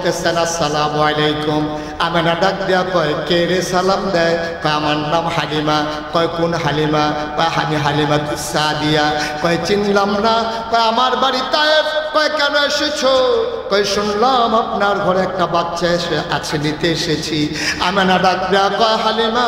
বলতেছেন আসসালামু আলাইকুম। আমেনা ডাক দিয়া কয় কে রে সালাম দেয়? কয় আমার নাম হালিমা। কয় কোন হালিমা? কয় আমি হালিমা সাদিয়া। কয় চিনলাম না। কয় আমার বাড়ি তায়েফ। কয় কেন এসেছো? কয় শুনলাম আপনার ঘরে একটা বাচ্চা আছে, নিতে এসেছি। আমেনা ডাক দিয়া কয় হালিমা,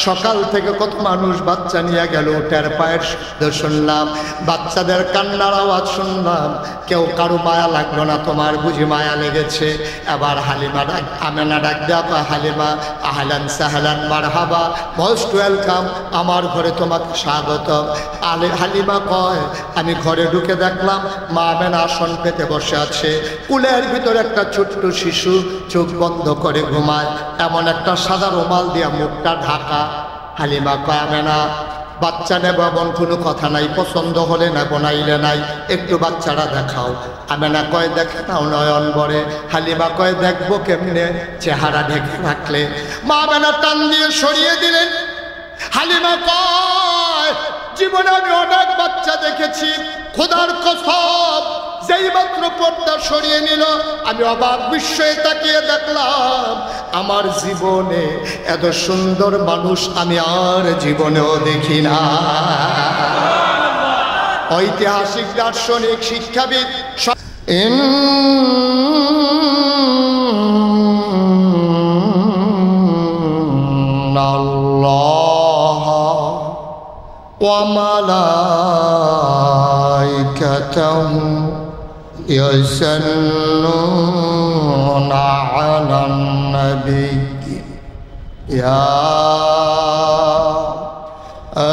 সকাল থেকে কত মানুষ বাচ্চা নিয়ে গেল, ওটার পায়ের শব্দ শুনলাম, বাচ্চাদের কান্নার আওয়াজ শুনলাম, কেউ কারো মায়া লাগলো না, তোমার বুঝি মায়া লেগেছে। এবার হালিমা ডাক আমেনা ডাক দেয়া কয় হালিমা আহলান সাহলান মারহাবা, মোস্ট ওয়েলকাম, আমার ঘরে তোমাকে স্বাগত। হালিমা কয় আমি ঘরে ঢুকে দেখলাম মা আমেনা আসন পেতে বসে আছে, কুলের ভিতরে একটা ছোট্ট শিশু চোখ বন্ধ করে ঘুমায়, এমন একটা সাদা রুমাল দিয়া মুখটা ঢাকা। হালিমা কয় আমেনা বাচ্চা নেব এমন কোনো কথা নাই, পছন্দ হলে না বনাইলে নাই, একটু বাচ্চারা দেখাও। আমেনা কয় দেখে নাও নয়ন বরে। হালিমা কয় দেখবো কেমনে, চেহারা ঢেকে রাখলে। মা আমেনা টান দিয়ে সরিয়ে দিলেন। হালিমা কয় জীবনে আমি অনেক বাচ্চা দেখেছি, খোদার কসম যেই মাত্র পর্দা সরিয়ে নিল আমি অবাক বিস্ময়ে তাকিয়ে দেখলাম আমার জীবনে এত সুন্দর মানুষ আমি আর জীবনেও দেখি না। ঐতিহাসিক দার্শনিক শিক্ষাবিদ ওয়া মালাইকাতুহু ইয়াসাল্লুনা আলান নবী ইয়া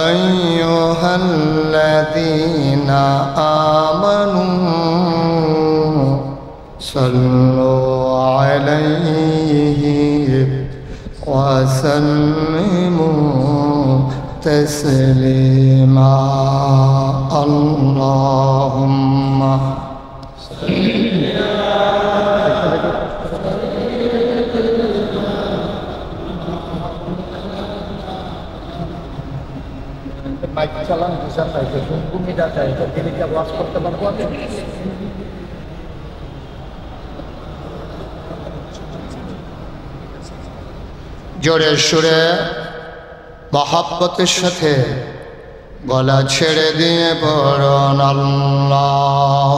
আইয়ুহাল্লাযীনা আমানু সাল্লু আলাইহি ওয়া সাল্লিমু تسليما اللهم মাইক চালান বুঝা পাইছে ভূমিটা চাই তো দিলিটা ওয়াশ করতে পারবো। জোরে সুরে মহব্বতের সাথে গলা ছেড়ে দিয়ে পড়ুন আল্লাহুম্মা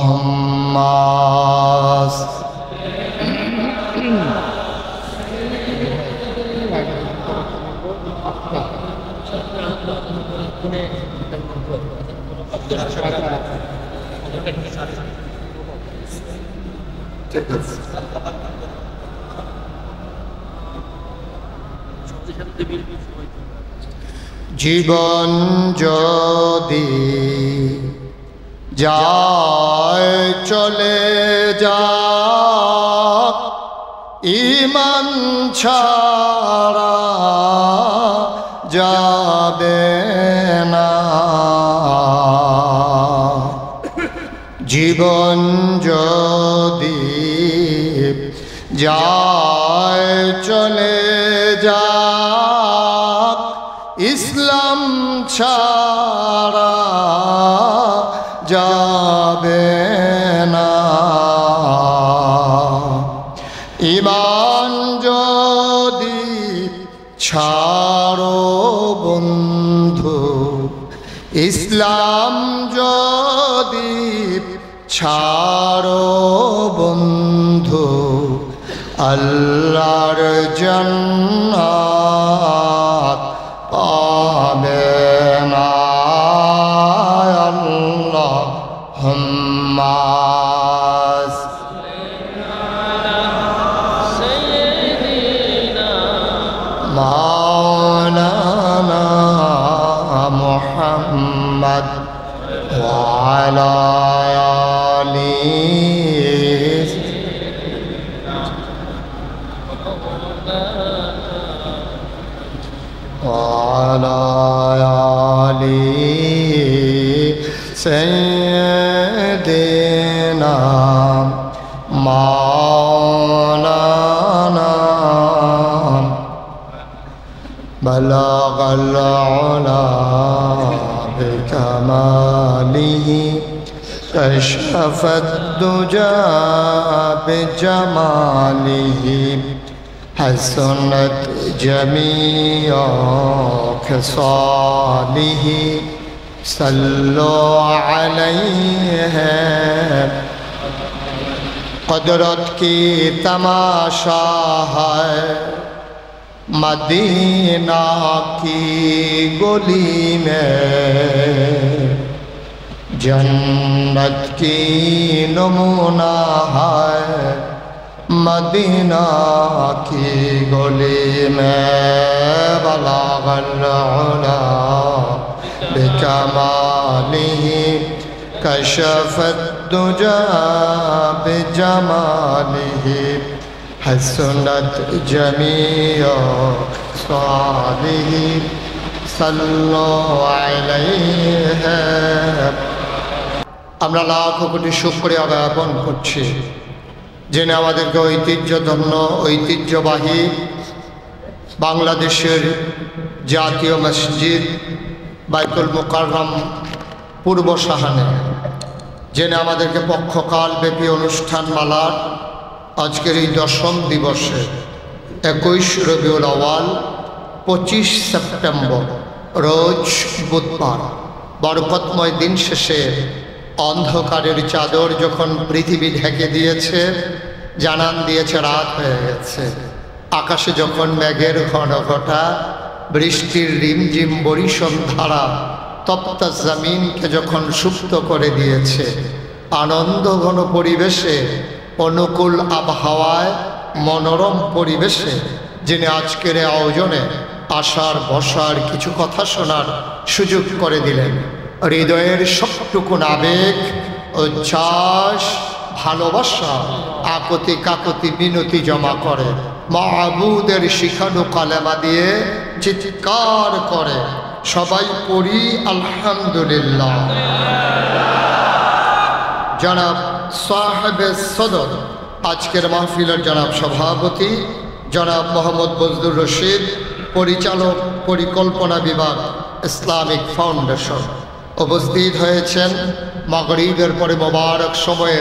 ঠিক আছে। জীবন যদি যায় চলে যাক, ঈমান ছাড়া যাবে না। জীবন যদি যায় চলে যাক, ইসলাম ছাড়া যাবে না। ঈমান যদি ছাড়ো বন্ধু, ইসলাম যদি ছাড়ো বন্ধু, আল্লাহর জান্নাত পাবে না। আল্লাহুম্মা সাইয়্যিদিনা মাওলানা মুহাম্মদ ওয়া আলা আলিহি وعلى آله سيدنا مولانا بلغ العلا بكماله كشف الدجى بجماله حسنت جميع خصاله صلوا عليه قدرت کی تماشا ہے مدینہ کی گلی میں جنت کی نمونہ ہے مدینہ کی گلی میں بلغ العلا بکمالہ کشف الدجى بجماله حسنت جميع خصاله صلوا عليه আমরা লাখ কোটি শুকরিয়া জ্ঞাপন করছি যিনি আমাদেরকে ঐতিহ্যধন্য ঐতিহ্যবাহী বাংলাদেশের জাতীয় মসজিদ বাইতুল মুকাররম পূর্ব শাহানে যিনি আমাদেরকে পক্ষকাল ব্যাপী অনুষ্ঠানমালার আজকের এই দশম দিবসে 21 রবিউল আউয়াল 25 সেপ্টেম্বর রোজ বুধবার বরকতময় দিন শেষে অন্ধকারের চাদর যখন পৃথিবী ঢেকে দিয়েছে, জানান দিয়েছে রাত হয়ে গেছে, আকাশে যখন মেঘের ঘনঘটা বৃষ্টির রিমঝিম বরিশন ধারা তপ্ত জমিনকে যখন সুপ্ত করে দিয়েছে, আনন্দ ঘন পরিবেশে অনুকূল আবহাওয়ায় মনোরম পরিবেশে যিনি আজকের আয়োজনে আসার বসার কিছু কথা শোনার সুযোগ করে দিলেন, হৃদয়ের সবটুকুন আবেগ উচ্ছ্বাস ভালোবাসা আকতি কাকতি বিনতি জমা করে মাহবুদের শিখানো কালেমা দিয়ে চিৎকার করে সবাই পড়ি আলহামদুলিল্লাহ। জনাব সাহেবে সদর আজকের মাহফিলের জনাব সভাপতি জনাব মোহাম্মদ বজলুর রশিদ, পরিচালক পরিকল্পনা বিভাগ ইসলামিক ফাউন্ডেশন উপস্থিত হয়েছেন। মাগরিবের পরে মোবারক সময়ে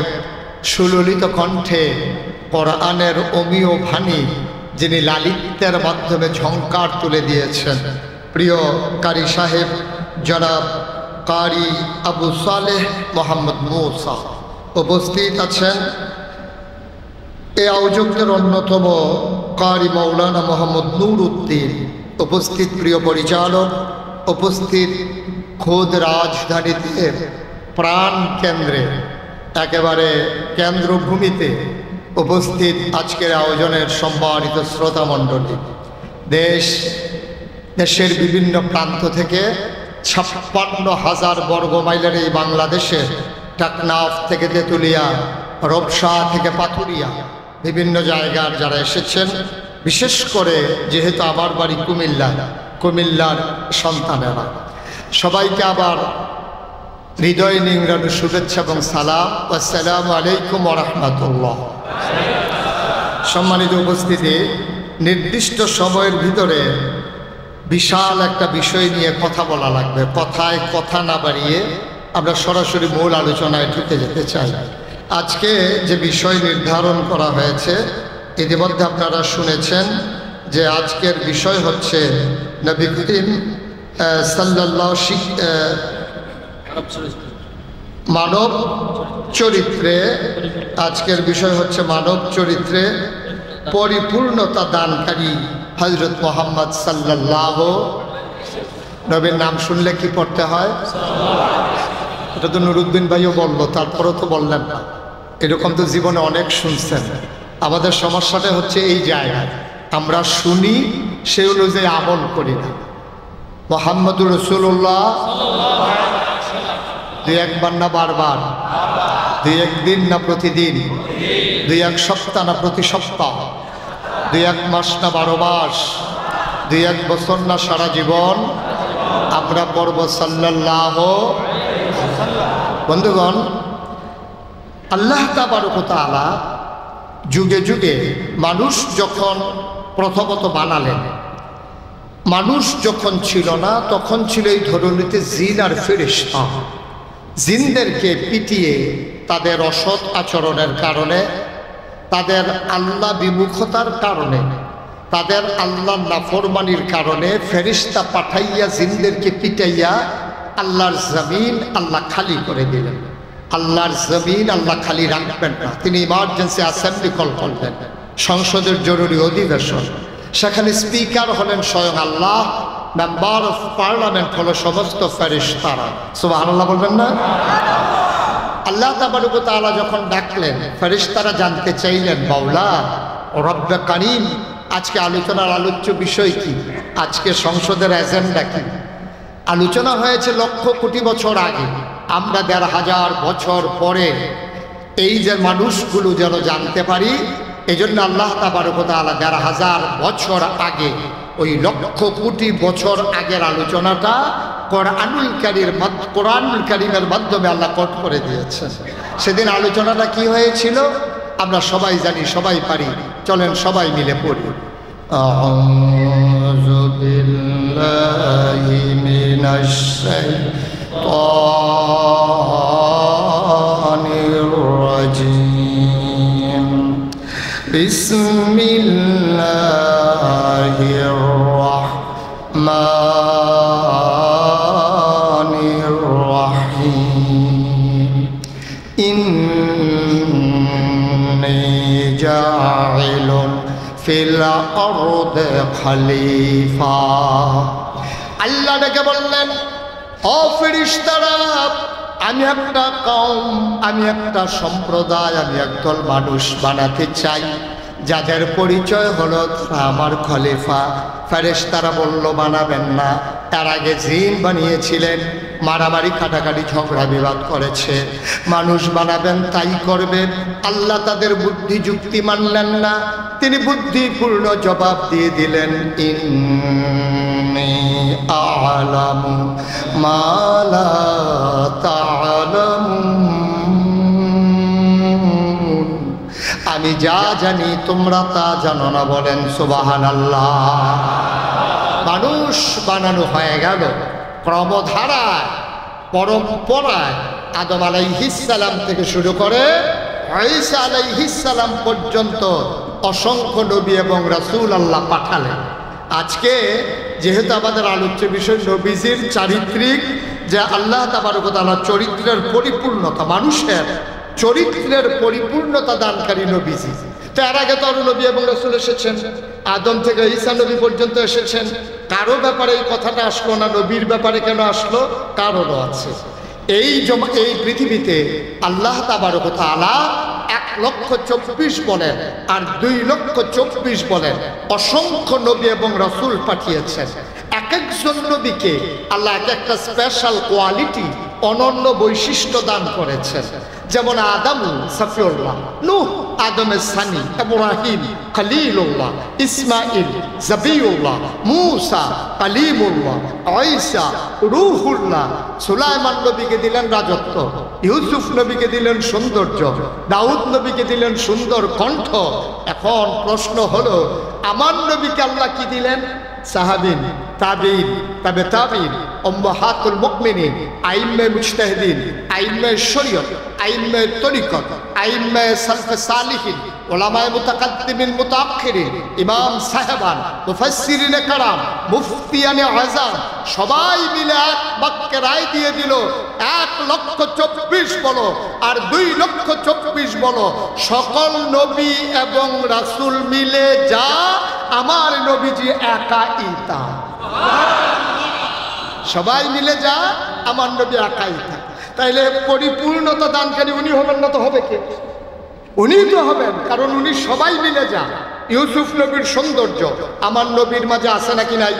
সুললিত কণ্ঠে কোরআনের অমীয় বাণী যিনি লালিত্যের মাধ্যমে ঝংকার তুলে দিয়েছেন প্রিয় কারি সাহেব জনাব কারি আবু সালেহ মোহাম্মদ মুসা উপস্থিত আছেন। এই আয়োজকদের অন্যতম কারি মৌলানা মোহাম্মদ নূর উদ্দিন উপস্থিত। প্রিয় পরিচালক উপস্থিত খোদ রাজধানীতে প্রাণ কেন্দ্রে একেবারে কেন্দ্রভূমিতে উপস্থিত আজকের আয়োজনের সম্মানিত শ্রোতা মণ্ডলী, দেশের বিভিন্ন প্রান্ত থেকে 56,000 বর্গ মাইলের এই বাংলাদেশে টেকনাফ থেকে তেঁতুলিয়া, রূপসা থেকে পাথুরিয়া বিভিন্ন জায়গার যারা এসেছেন, বিশেষ করে যেহেতু আমার বাড়ি কুমিল্লার সন্তানেরা, সবাইকে আবার হৃদয় নিংড়ানো শুভেচ্ছা এবং সালাম। আসসালামু আলাইকুম ওয়া রাহমাতুল্লাহ। সম্মানিত উপস্থিতি, নির্দিষ্ট সময়ের ভিতরে বিশাল একটা বিষয় নিয়ে কথা বলা লাগবে। কথায় কথা না বাড়িয়ে আমরা সরাসরি মূল আলোচনায় ঢুকে যেতে চাই। আজকে যে বিষয় নির্ধারণ করা হয়েছে ইতিমধ্যে আপনারা শুনেছেন যে আজকের বিষয় হচ্ছে নবী করিম সাল্লাল্লাহু মানব চরিত্রে। আজকের বিষয় হচ্ছে মানব চরিত্রে পরিপূর্ণতা দানকারী হযরত মুহাম্মদ সাল্লাল্লাহু। নবীর নাম শুনলে কি পড়তে হয়? এটা তো নুরুদ্দিন ভাইও বলল, তারপরেও তো বললেন না। এরকম তো জীবনে অনেক শুনছেন। আমাদের সমস্যাটা হচ্ছে এই জায়গায় আমরা শুনি, সে অনুযায়ী আমল করি না। মুহাম্মদুর রাসূলুল্লাহ দুই একবার না বারবার, দুই একদিন না প্রতিদিন, দুই এক সপ্তাহ না প্রতি সপ্তাহ, দুই এক মাস না 12 মাস, দুই এক বছর না সারা জীবন আমরা পড়ব সাল্লাল্লাহু। বন্ধুগণ, আল্লাহ তাবারক ওয়া তাআলা যুগে যুগে মানুষ যখন প্রথমত বানালেন, মানুষ যখন ছিল না তখন ছিল এই ধরনীতে জিন আর ফেরেশতা। জিনদেরকে পিটিয়ে তাদের অসৎ আচরণের কারণে, তাদের আল্লাহ বিমুখতার কারণে, তাদের আল্লাহ নাফরমানির কারণে ফেরেশতা পাঠাইয়া জিনদেরকে পিটাইয়া আল্লাহর জমিন আল্লাহ খালি করে দিলেন। আল্লাহর জমিন আল্লাহ খালি রাখবেন না, তিনি ইমার্জেন্সি অ্যাসেম্বলি কল করলেন, সংসদের জরুরি অধিবেশন। সেখানে স্পিকার হলেন স্বয়ং আল্লাহ, মেম্বার অফ পার্লামেন্ট হলো সমস্ত ফেরেশতারা। সুবহানাল্লাহ বলবেন না? আল্লাহ তাবারক ওয়া তাআলা যখন ডাকলেন, ফেরেশতারা জানতে চাইলেন, মাওলা রব্বে কারীম, আজকে আলোচনার আলোচ্য বিষয় কি, আজকে সংসদের এজেন্ডা কি? আলোচনা হয়েছে লক্ষ কোটি বছর আগে, আমরা ১,৫০০ বছর পরে এই যে মানুষগুলো যেন জানতে পারি, এই জন্য আল্লাহ তাবারক ওয়া তাআলা ১,৫০০ বছর আগে, ওই লক্ষ কোটি বছর আগের আলোচনাটা কোরআনুল কারীমের মাধ্যমে আল্লাহ কোট করে দিয়েছেন। সেদিন আলোচনাটা কি হয়েছিল আমরা সবাই জানি, সবাই পারি, চলেন সবাই মিলে পড়ি। আউযু বিল্লাহি মিনাশ শাইতানির রাজীম। বিসমিল্লাহির রাহমানির রাহিম। ইন্নী জাইলুন ফিল আরদি খলিফা। আল্লাহ ডেকে বললেন, ও ফেরেশতারা, আমি একটা কওম, আমি একটা সম্প্রদায়, আমি একদল মানুষ বানাতে চাই যাদের পরিচয় হলো আমার খলিফা। ফেরেশতারা বলল, বানাবেন না, তার আগে জিন বানিয়েছিলেন, মারামারি কাটাকাটি ঝগড়া বিবাদ করেছে, মানুষ বানাবেন তাই করবেন। আল্লাহ তাদের বুদ্ধি যুক্তি মানলেন না, তিনি বুদ্ধিপূর্ণ জবাব দিয়ে দিলেন, ইন্নী আ'লামু মা লা তা'লামুন, আমি যা জানি তোমরা তা জানো না। বলেন সুবহানাল্লাহ। মানুষ বানানো হয়ে গেল ক্রমধারায়, পরম্পরায়, আদম আলাইহিস সালাম থেকে শুরু করে ঈসা আলাইহিস সালাম পর্যন্ত অসংখ্য নবী এবং রাসূল আল্লাহ পাঠালেন। আজকে যেহেতু আমাদের আলোচ্য বিষয় নবীজির চারিত্রিক, যে আল্লাহ তাবারক ওয়া তাআলা চরিত্রের পরিপূর্ণতা, মানুষের চরিত্রের পরিপূর্ণতা দানকারী নবীজি। তার আগে তো আরো নবী এবং রাসূল এসেছেন, আদম থেকে ঈসা নবী পর্যন্ত এসেছেন। কারো ব্যাপারে এই কথাটা আসলো না, নবীর ব্যাপারে কেন আসলো? কারণও আছে। এই পৃথিবীতে আল্লাহ তাবারক ওয়া তাআলা ১,২৪,০০০ বলেন আর ২,২৪,০০০ বলেন অসংখ্য নবী এবং রাসূল পাঠিয়েছেন। এক একজন নবীকে আল্লাহ এক একটা স্পেশাল কোয়ালিটি, অনন্য বৈশিষ্ট্য দান করেছেন। যেমন আদম সফিউল্লাহ, নূহ আদমের সানি, ইব্রাহিম খলিলুল্লাহ, ইসমাইল জবিউল্লাহ, মূসা কালিমুল্লাহ, ঈসা রূহুল্লাহ। সুলাইমান নবীকে দিলেন রাজত্ব, ইউসুফ নবীকে দিলেন সৌন্দর্য, দাউদ নবীকে দিলেন সুন্দর কণ্ঠ। এখন প্রশ্ন হলো, আমার নবীকে আল্লাহ কি দিলেন? সাহাবিন, তাবিন, তাবে তাবিন, উম্মাহাতুল মুমিনিন, আইম্মে মুজতাহিদিন, আইম্মে শরীয়ত, আইম্মে তরিকত, আইম্মে সালফে সালিহিন, উলামায়ে মুতাকাদ্দিমিন মুতাআখিরিন, ইমাম সাহেবান, মুফাসসিরিনে কারাম, মুফতিয়ানে আযম, সবাই মিলে এক বাক্যে রায় দিয়ে দিল ১,২৪,০০০ বলো আর ২,২৪,০০০ বলো, সকল নবী এবং রাসূল মিলে যা আমার নবীজি একাই তা। সবাই মিলে যা আমার নবী একাই তা। তাইলে পরিপূর্ণতা দানকারী উনি হবেন না তো হবে কে? উনি তো হবেন, কারণ উনি সবাই মিলে যা। ইউসুফ নবীর সৌন্দর্য আমার নবীর মাঝে আছে নাকি নাই?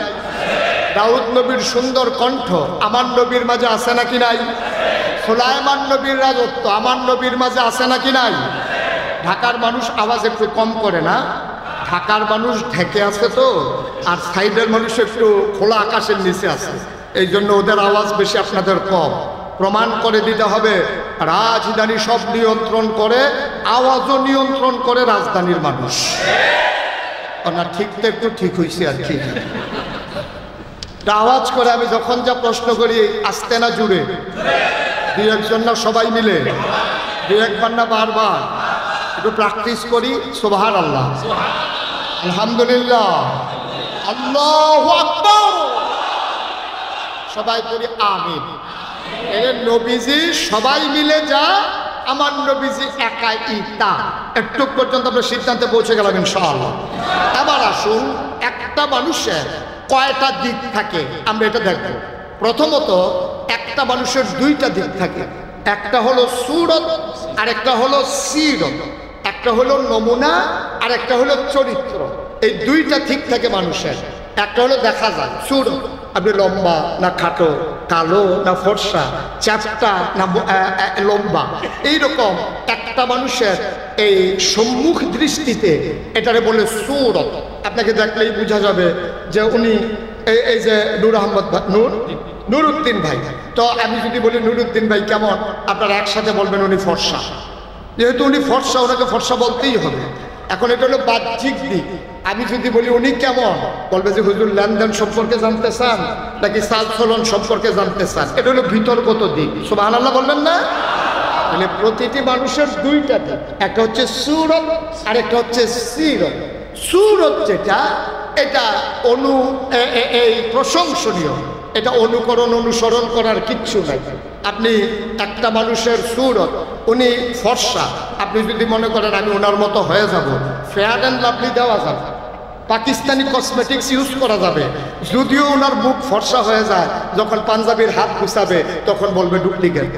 দাউদ নবীর সুন্দর কণ্ঠ আমার নবীর মাঝে আছে নাকি নাই? সুলাইমান নবীর রাজত্ব আমার নবীর মাঝে আছে নাকি নাই? ঢাকার মানুষ আওয়াজ একটু কম করে না? ঢাকার মানুষ ঢেকে আছে তো, আর সাইডের মানুষ একটু খোলা আকাশের নিচে আছে, এই জন্য ওদের আওয়াজ বেশি, আপনাদের কম। প্রমাণ করে দিতে হবে রাজধানী সব নিয়ন্ত্রণ করে, আওয়াজও নিয়ন্ত্রণ করে রাজধানীর মানুষ। না ঠিক তো একটু ঠিক হয়েছে আর কি। আওয়াজ করে আমি যখন যা প্রশ্ন করি, আসতে না জুড়ে? দুই একজন না সবাই মিলে, দুই একবার না বারবার, একটু প্র্যাকটিস করি। সুবহানাল্লাহ, আলহামদুলিল্লাহ, আল্লাহু আকবার, সবাই করি আমিন। এর নবীজি সবাই মিলে যা, আমার নবীজি একাই তা, একটু পর্যন্ত আমরা সিদ্ধান্তে পৌঁছে গেলাম ইনশাআল্লাহ। এবার আসুন, একটা মানুষের কয়টা দিক থাকে আমরা এটা দেখব। প্রথমত, একটা মানুষের দুইটা দিক থাকে, একটা হলো সূরত আর একটা হলো সিরত, একটা হলো নমুনা আর একটা হলো চরিত্র। এই দুইটা ঠিক থাকে মানুষের। একটা হলো দেখা যায় সূরত, আপনি লম্বা না খাটো, কালো না ফর্সা, চ্যাপ্টা না লম্বা, এইরকম একটা মানুষের এই সম্মুখ দৃষ্টিতে এটারে বলে সূরত। আপনাকে দেখলেই বোঝা যাবে যে উনি এই যে নূর আহমদ নুরুদ্দিন ভাই, তো আমি যদি বলি নুরুদ্দিন ভাই কেমন, আপনারা একসাথে বলবেন উনি ফর্সা। যেহেতু উনি ফর্সা, ওনাকে ফর্সা বলতেই হবে। এখন এটা হলো বাহ্যিক দিক। আমি যদি বলি উনি কেমন, বলবে যে হুজুর লেনদেন সম্পর্কে জানতে চান নাকি চাল চলন সম্পর্কে জানতে চান, এটা হলো বিতর্কত দিক। সুবহানাল্লাহ বলবেন না? মানে প্রতিটি মানুষের দুইটা দিক, একটা হচ্ছে সূরত আর একটা হচ্ছে সিরত। সূরত যেটা, এটা এই প্রশংসনীয়, এটা অনুকরণ অনুসরণ করার কিচ্ছু নাই। আপনি একটা মানুষের সূরত, উনি ফর্সা, আপনি যদি মনে করেন আমি ওনার মতো হয়ে যাব, ফেয়ার অ্যান্ড লাভলি দেওয়া যাবে, পাকিস্তানি কসমেটিক্স ইউজ করা যাবে, যদিও ওনার মুখ ফর্সা হয়ে যায়, যখন পাঞ্জাবির হাত ঘুষাবে তখন বলবে ডুপ্লিকেট,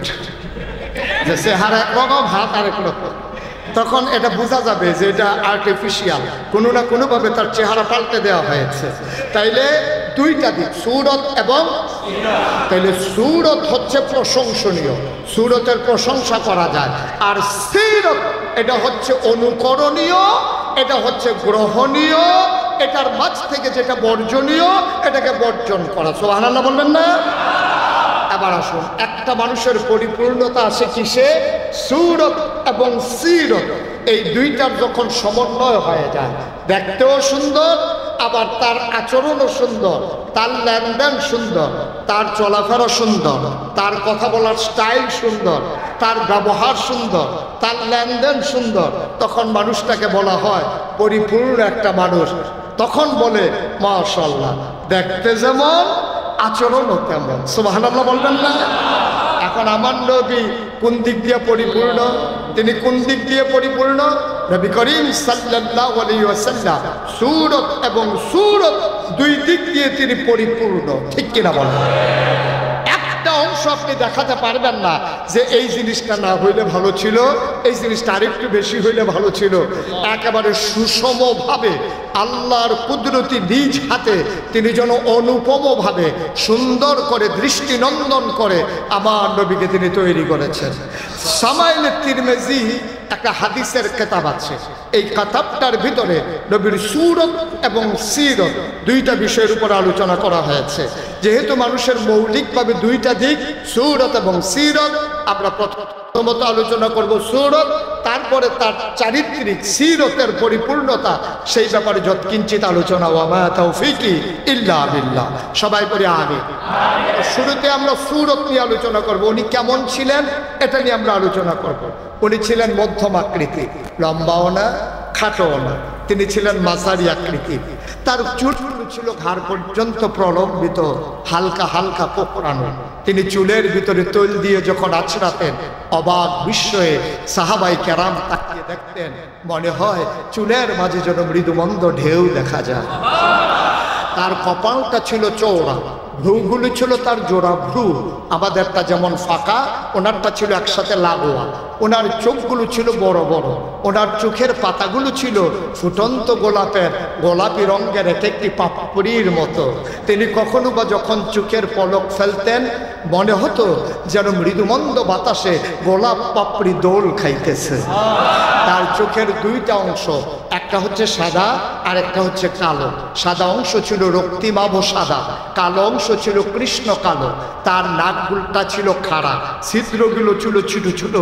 যে চেহারা একরকম হাত আরেক রকম, তখন এটা বোঝা যাবে যে এটা আর্টিফিশিয়াল, কোনো না কোনোভাবে তার চেহারা পাল্টে দেওয়া হয়েছে। তাইলে দুইটা দিক, সূরত এবং, তাইলে সূরত হচ্ছে প্রশংসনীয়, সূরতের প্রশংসা করা যায়, আর সিরত এটা হচ্ছে অনুকরণীয়, এটা হচ্ছে গ্রহণীয়, এটার মাঝ থেকে যেটা বর্জনীয় এটাকে বর্জন করা। সুবহানাল্লাহ বলবেন না? এবার আসুন, একটা মানুষের পরিপূর্ণতা আসে কিসে? সূরত এবং সিরত, এই দুইটার যখন সমন্বয় হয়ে যায়, দেখতেও সুন্দর, আবার তার আচরণও সুন্দর, তার লেনদেন সুন্দর, তার চলাফেরা সুন্দর, তার কথা বলার স্টাইল সুন্দর, তার ব্যবহার সুন্দর, তার লেনদেন সুন্দর, তখন মানুষটাকে বলা হয় পরিপূর্ণ একটা মানুষ। তখন বলে মাশাআল্লাহ, দেখতে যেমন আচরণও তেমন। সুবহানাল্লাহ বলবেন না? এখন আমার নবী কোন দিক দিয়ে পরিপূর্ণ? তিনি কোন দিক দিয়ে পরিপূর্ণ? নবী করিম সাল্লাল্লাহু আলাইহি ওয়াসাল্লাম সূরত এবং সূরত দুই দিক দিয়ে তিনি পরিপূর্ণ, ঠিক কিনা বলেন? একটা অংশ আপনি দেখাতে পারবেন না যে এই জিনিসটা না হইলে ভালো ছিল, এই জিনিসটা আরেকটু বেশি হইলে ভালো ছিল। একেবারে সুষমভাবে আল্লাহর কুদরতি নিজ হাতে তিনি যেন অনুপমভাবে সুন্দর করে দৃষ্টিনন্দন করে আমার নবীকে তিনি তৈরি করেছেন। সামাইলে তিরমিজি একটা হাদিসের কিতাব আছে, এই কিতাবটার ভিতরে নবীর সূরত এবং সিরত দুইটা বিষয়ের উপর আলোচনা করা হয়েছে। যেহেতু মানুষের মৌলিকভাবে দুইটা দিক, সূরত এবং সিরত, আমরা প্রথমত আলোচনা করব সূরত, তারপরে তার চারিত্রিক সিরতের পরিপূর্ণতা, সেই ব্যাপারে যৎকিঞ্চিত আলোচনা। ওয়া মা তাওফীকি ইল্লা বিল্লাহ, সবাই পড়ি আমিন। শুরুতে আমরা সূরত নিয়ে আলোচনা করব, উনি কেমন ছিলেন এটা নিয়ে আমরা আলোচনা করব। উনি ছিলেন মধ্যম আকৃতি, লম্বাও না খাটোও না, তিনি ছিলেন মাঝারি আকৃতি। তার চুলগুলো ছিল ঘাড় পর্যন্ত প্রলম্বিত, হালকা হালকা কোঁকড়ানো। তিনি চুলের ভিতরে তৈল দিয়ে যখন আছড়াতেন, অবাক বিস্ময়ে সাহাবাই কেরাম তাকিয়ে দেখতেন, মনে হয় চুলের মাঝে যেন মৃদুমন্দ ঢেউ দেখা যায়। তার কপালটা ছিল চওড়া, ভ্রুগুলো ছিল তার জোড়া ভ্রু, আমাদেরটা যেমন ফাঁকা, ওনারটা ছিল একসাথে লাগোয়া। ওনার চোখগুলো ছিল বড় বড়, ওনার চোখের পাতাগুলো ছিল ফুটন্ত গোলাপি রঙের এক একটি পাপড়ির মতো। তিনি কখনো বা যখন চোখের পলক ফেলতেন, মনে হতো যেন মৃদুমন্দ বাতাসে গোলাপ পাপড়ি দোল খাইতেছে। তার চোখের দুইটা অংশ, একটা হচ্ছে সাদা আর একটা হচ্ছে কালো। সাদা অংশ ছিল রক্তিমাভ সাদা, কালো অংশ ছিল কৃষ্ণ কালো। তার নাকগুলটা ছিল খাড়া, ছিদ্রগুলো ছিল ছোট ছোট,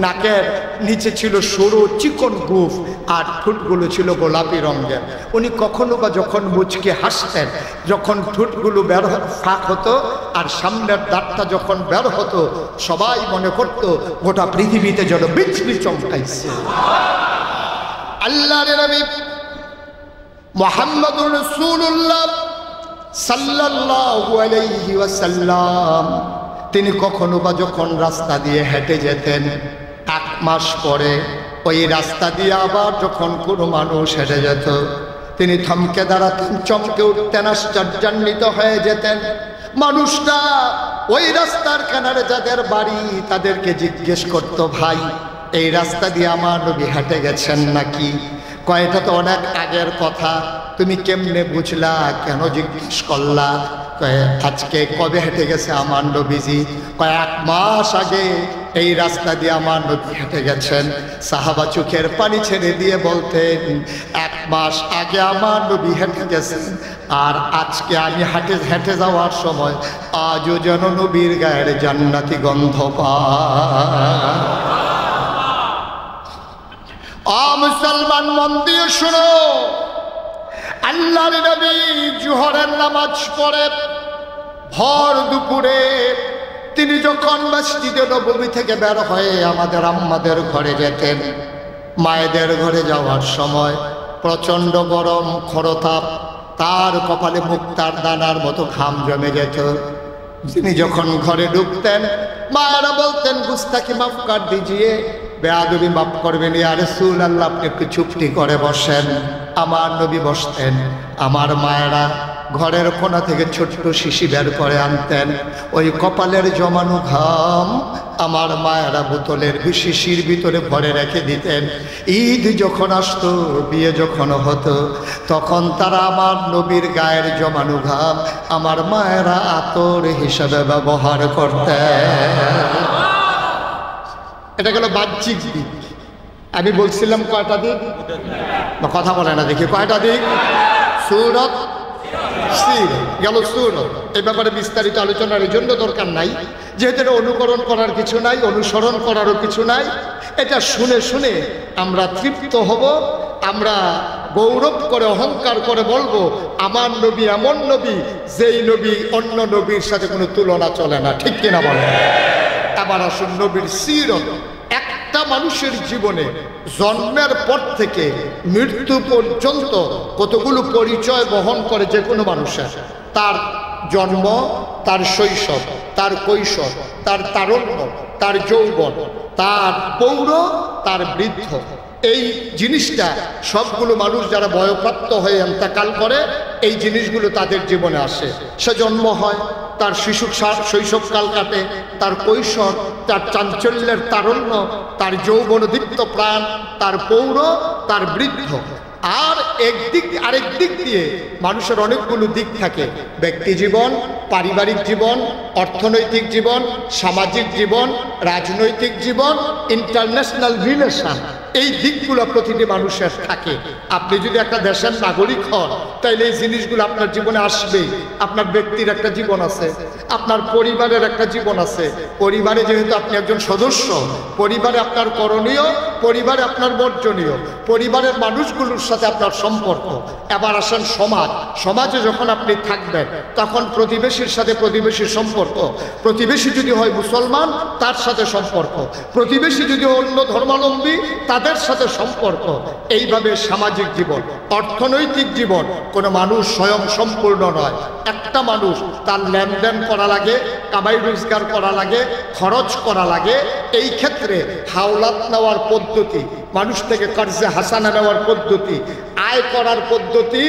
নাকের নিচে ছিল সরু চিকন গুফ, আর ঠোঁটগুলো ছিল গোলাপি রঙের। উনি কখনো বা যখন মুচকে হাসতেন, যখন ঠোঁটগুলো বের ফাঁক হতো আর সামনের দাঁতটা যখন বের হতো, সবাই মনে করতো গোটা পৃথিবীতে যেন বিজলি চমকাইছে। আল্লাহর নবী মুহাম্মদুর রাসূলুল্লাহ সাল্লাল্লাহু আলাইহি ওয়াসাল্লাম তিনি কখনো বা যখন রাস্তা দিয়ে হেঁটে যেতেন, 1 মাস পরে ওই রাস্তা দিয়ে আবার যখন কোনো মানুষ হেঁটে যেত, তিনি থমকে দাঁড়াতেন, চমকে উঠতেন, আশ্চর্যান্বিত হয়ে যেতেন। মানুষটা ওই রাস্তার কিনারে যাদের বাড়ি তাদেরকে জিজ্ঞেস করত, ভাই এই রাস্তা দিয়ে আমার নবী হেঁটে গেছেন নাকি? কয়টা তো অনেক আগের কথা, তুমি কেমনে বুঝলা, কেন জিজ্ঞেস করলা? আজকে কবে হেঁটে গেছে আমার নবীজি? 1 মাস আগে এই রাস্তা দিয়ে আমার নবী হেঁটে গেছেন। সাহাবা চোখের পানি ছেড়ে দিয়ে বলতেন, 1 মাস আগে আমার নবী হেঁটে গেছেন, আর আজকে আমি হেঁটে যাওয়ার সময় আজও যেন নবীর গায়ের জান্নাতি গন্ধ পায়। মুসলমান মন দিয়ে শোনো, আল্লাহর নবী জোহরের নামাজ পড়ে ভর দুপুরে তিনি যখন মসজিদে নববী থেকে বের হয়ে আমাদের আম্মাদের ঘরে যেতেন, মায়েদের ঘরে যাওয়ার সময় প্রচণ্ড গরম খরতাপ, তার কপালে মুক্তার দানার মতো ঘাম জমে যেত। তিনি যখন ঘরে ঢুকতেন, মায়েরা বলতেন, গুস্তাকি মাফ কর দিজিয়ে, বেয়াদবি মাফ করবেন ইয়া রাসূলুল্লাহ, আপনি একটু চুপটি করে বসেন। আমার নবী বসতেন, আমার মায়েরা ঘরের কোণা থেকে ছোট্ট শিশি বের করে আনতেন, ওই কপালের জমানো ঘাম আমার মায়েরা বোতলের শিশির ভিতরে ভরে রেখে দিতেন। ঈদ যখন আসতো, বিয়ে যখন হতো, তখন তারা আমার নবীর গায়ের জমানো ঘাম আমার মায়েরা আতর হিসাবে ব্যবহার করতেন। এটা গেল বাহ্যিক দিক। আমি বলছিলাম কয়টা দিক? কথা বলে না দেখি, কয়টা দিক? সূরত গেল সূরত। এই ব্যাপারে বিস্তারিত আলোচনার এই জন্য দরকার নাই, যেহেতু এটা অনুকরণ করার কিছু নাই, অনুসরণ করারও কিছু নাই। এটা শুনে শুনে আমরা তৃপ্ত হব, আমরা গৌরব করে অহংকার করে বলবো, আমার নবী এমন নবী যেই নবী অন্য নবীর সাথে কোনো তুলনা চলে না। ঠিক কিনা বলেন? এবার আসুন নবীর সিরত। একটা মানুষের জীবনে জন্মের পর থেকে মৃত্যু পর্যন্ত কতগুলো পরিচয় বহন করে যে কোনো মানুষের। তার জন্ম, তার শৈশব, তার কৈশোর, তার তারুণ্য, তার যৌবন, তার পৌর, তার বৃদ্ধ, এই জিনিসটা সবগুলো মানুষ যারা বয়প্রাপ্ত হয়ে ইন্তেকাল করে, এই জিনিসগুলো তাদের জীবনে আসে। সে জন্ম হয়, তার শিশু শৈশবকাল কাটে, তার কৈশোর, তার চাঞ্চল্যের তারুণ্য, তার যৌবনদীপ্ত প্রাণ, তার পৌর, তার বৃদ্ধ। আর আরেক দিক দিয়ে মানুষের অনেকগুলো দিক থাকে, ব্যক্তি জীবন, পারিবারিক জীবন, অর্থনৈতিক জীবন, সামাজিক জীবন, রাজনৈতিক জীবন, ইন্টারন্যাশনাল রিলেশন। এই দিকগুলো প্রতিটি মানুষের থাকে। আপনি যদি একটা দেশের নাগরিক হন, তাইলে এই জিনিসগুলো আপনার জীবনে আসবে। আপনার ব্যক্তির একটা জীবন আছে, আপনার পরিবারের একটা জীবন আছে। পরিবারে যেহেতু আপনি একজন সদস্য, পরিবারে আপনার করণীয়, পরিবারে আপনার বর্জনীয়, পরিবারের মানুষগুলোর সাথে আপনার সম্পর্ক। এবার আসেন সমাজ। সমাজে যখন আপনি থাকবেন, তখন প্রতিবেশীর সাথে প্রতিবেশীর সম্পর্ক। প্রতিবেশী যদি হয় মুসলমান, তার সাথে সম্পর্ক। প্রতিবেশী যদি অন্য ধর্মাবলম্বী, তাদের সাথে সম্পর্ক। এইভাবে সামাজিক জীবন, অর্থনৈতিক জীবন। কোনো মানুষ স্বয়ং সম্পূর্ণ নয়। একটা মানুষ তার লেনদেন করা লাগে, কামাই রোজগার করা লাগে, খরচ করা লাগে। এই ক্ষেত্রে হাওলাত নেওয়ার পদ্ধতি, মানুষ থেকে কর্জে হাসানা নেওয়ার পদ্ধতি, আয় করার পদ্ধতি,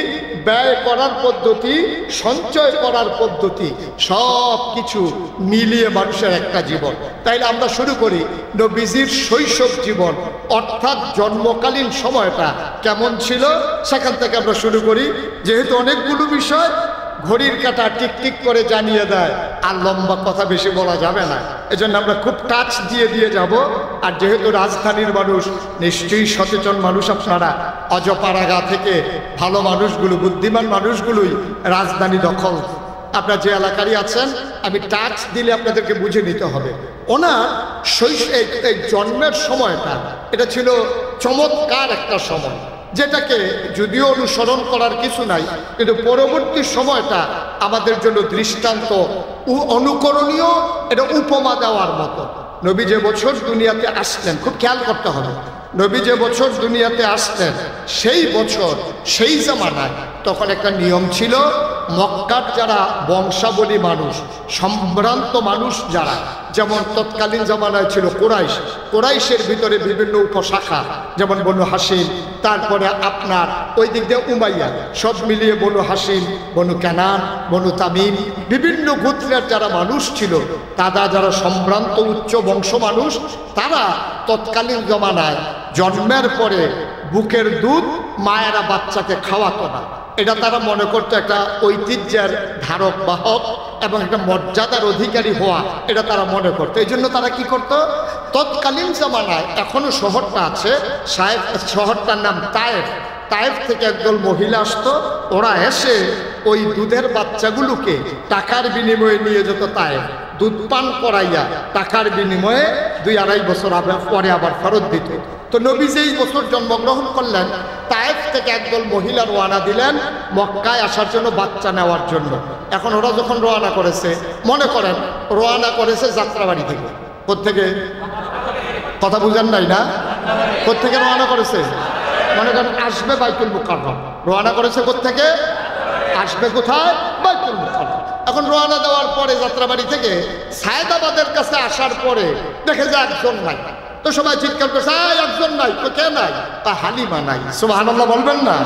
ব্যয় করার পদ্ধতি, সঞ্চয় করার পদ্ধতি, সব কিছু মিলিয়ে মানুষের একটা জীবন। তাইলে আমরা শুরু করি নবীজির শৈশব জীবন, অর্থাৎ জন্মকালীন সময়টা কেমন ছিল, সেখান থেকে আমরা শুরু করি। যেহেতু অনেকগুলো বিষয়, ঘড়ির কাঁটা টিক টিক করে জানিয়ে দেয়, আর লম্বা কথা বেশি বলা যাবে না। এজন্য আমরা খুব টাচ দিয়ে দিয়ে যাব। আর যেহেতু রাজধানীর মানুষ, নিশ্চয়ই সচেতন মানুষ আপনারা, অজপাড়াগা থেকে ভালো মানুষগুলো, বুদ্ধিমান মানুষগুলোই রাজধানী দখল। আপনারা যে এলাকারই আছেন, আমি টাচ দিলে আপনাদেরকে বুঝে নিতে হবে। ওনার এই জন্মের সময়টা, এটা ছিল চমৎকার একটা সময়, যেটাকে যদিও অনুসরণ করার কিছু নাই, কিন্তু পরবর্তী সময়টা আমাদের জন্য দৃষ্টান্ত, অনুকরণীয়, এটা উপমা দেওয়ার মতো। নবী যে বছর দুনিয়াতে আসলেন, খুব খেয়াল করতে হবে, নবী যে বছর দুনিয়াতে আসলেন সেই বছর, সেই জামানায় তখন একটা নিয়ম ছিল, মক্কার যারা বংশাবলী মানুষ, সম্ভ্রান্ত মানুষ যারা, যেমন তৎকালীন জামানায় ছিল কুরাইশ, কুরাইশের ভিতরে বিভিন্ন উপশাখা, যেমন বনু হাসিম, তারপরে আপনার ওই দিক দিয়ে উমাইয়া, সব মিলিয়ে বনু হাসিম, বনু কানান, বনু তামিম, বিভিন্ন গোত্রের যারা মানুষ ছিল, তারা যারা সম্ভ্রান্ত উচ্চ বংশ মানুষ, তারা তৎকালীন জামানায় জন্মের পরে বুকের দুধ মায়েরা বাচ্চাকে খাওয়াতো না। এটা তারা মনে করতো একটা ঐতিহ্যের ধারক বাহক এবং একটা মর্যাদার অধিকারী হওয়া, এটা তারা মনে করতো। এই জন্য তারা কি করতো, তৎকালীন জামানায় এখনো শহরটা আছে, শহরটার নাম তায়েফ, তায়েফ থেকে একদল মহিলা আসতো, ওরা এসে ওই দুধের বাচ্চাগুলোকে টাকার বিনিময়ে নিয়ে যেত তায়েফ, দুধ পান করাইয়া টাকার বিনিময়ে 2-2.5 বছর পরে আবার ফেরত দিত। তো নবী যেই বছর জন্মগ্রহণ করলেন, তায়েফ থেকে একদল মহিলা রওনা দিলেন মক্কায় আসার জন্য, বাচ্চা নেওয়ার জন্য। এখন ওরা যখন রওনা করেছে, মনে করেন রওনা করেছে যাত্রাবাড়ি থেকে। কোত্থেকে? কথা বুঝেন নাই না? কোত্থেকে রওনা করেছে? মনে করেন আসবে বাইতুল মুকাররম, রওনা করেছে কোত্থেকে? আসবে কোথায়? বাইতুল মুকাররম। এখন রওনা দেওয়ার পরে যাত্রাবাড়ি থেকে সায়েদাবাদের কাছে আসার পরে দেখে যে একজন নাই। তো সবাই চিৎকার করছে, একজন নাই। তো কে নাই? তা হালিমা নাই। সুবহানাল্লাহ বলবেন না?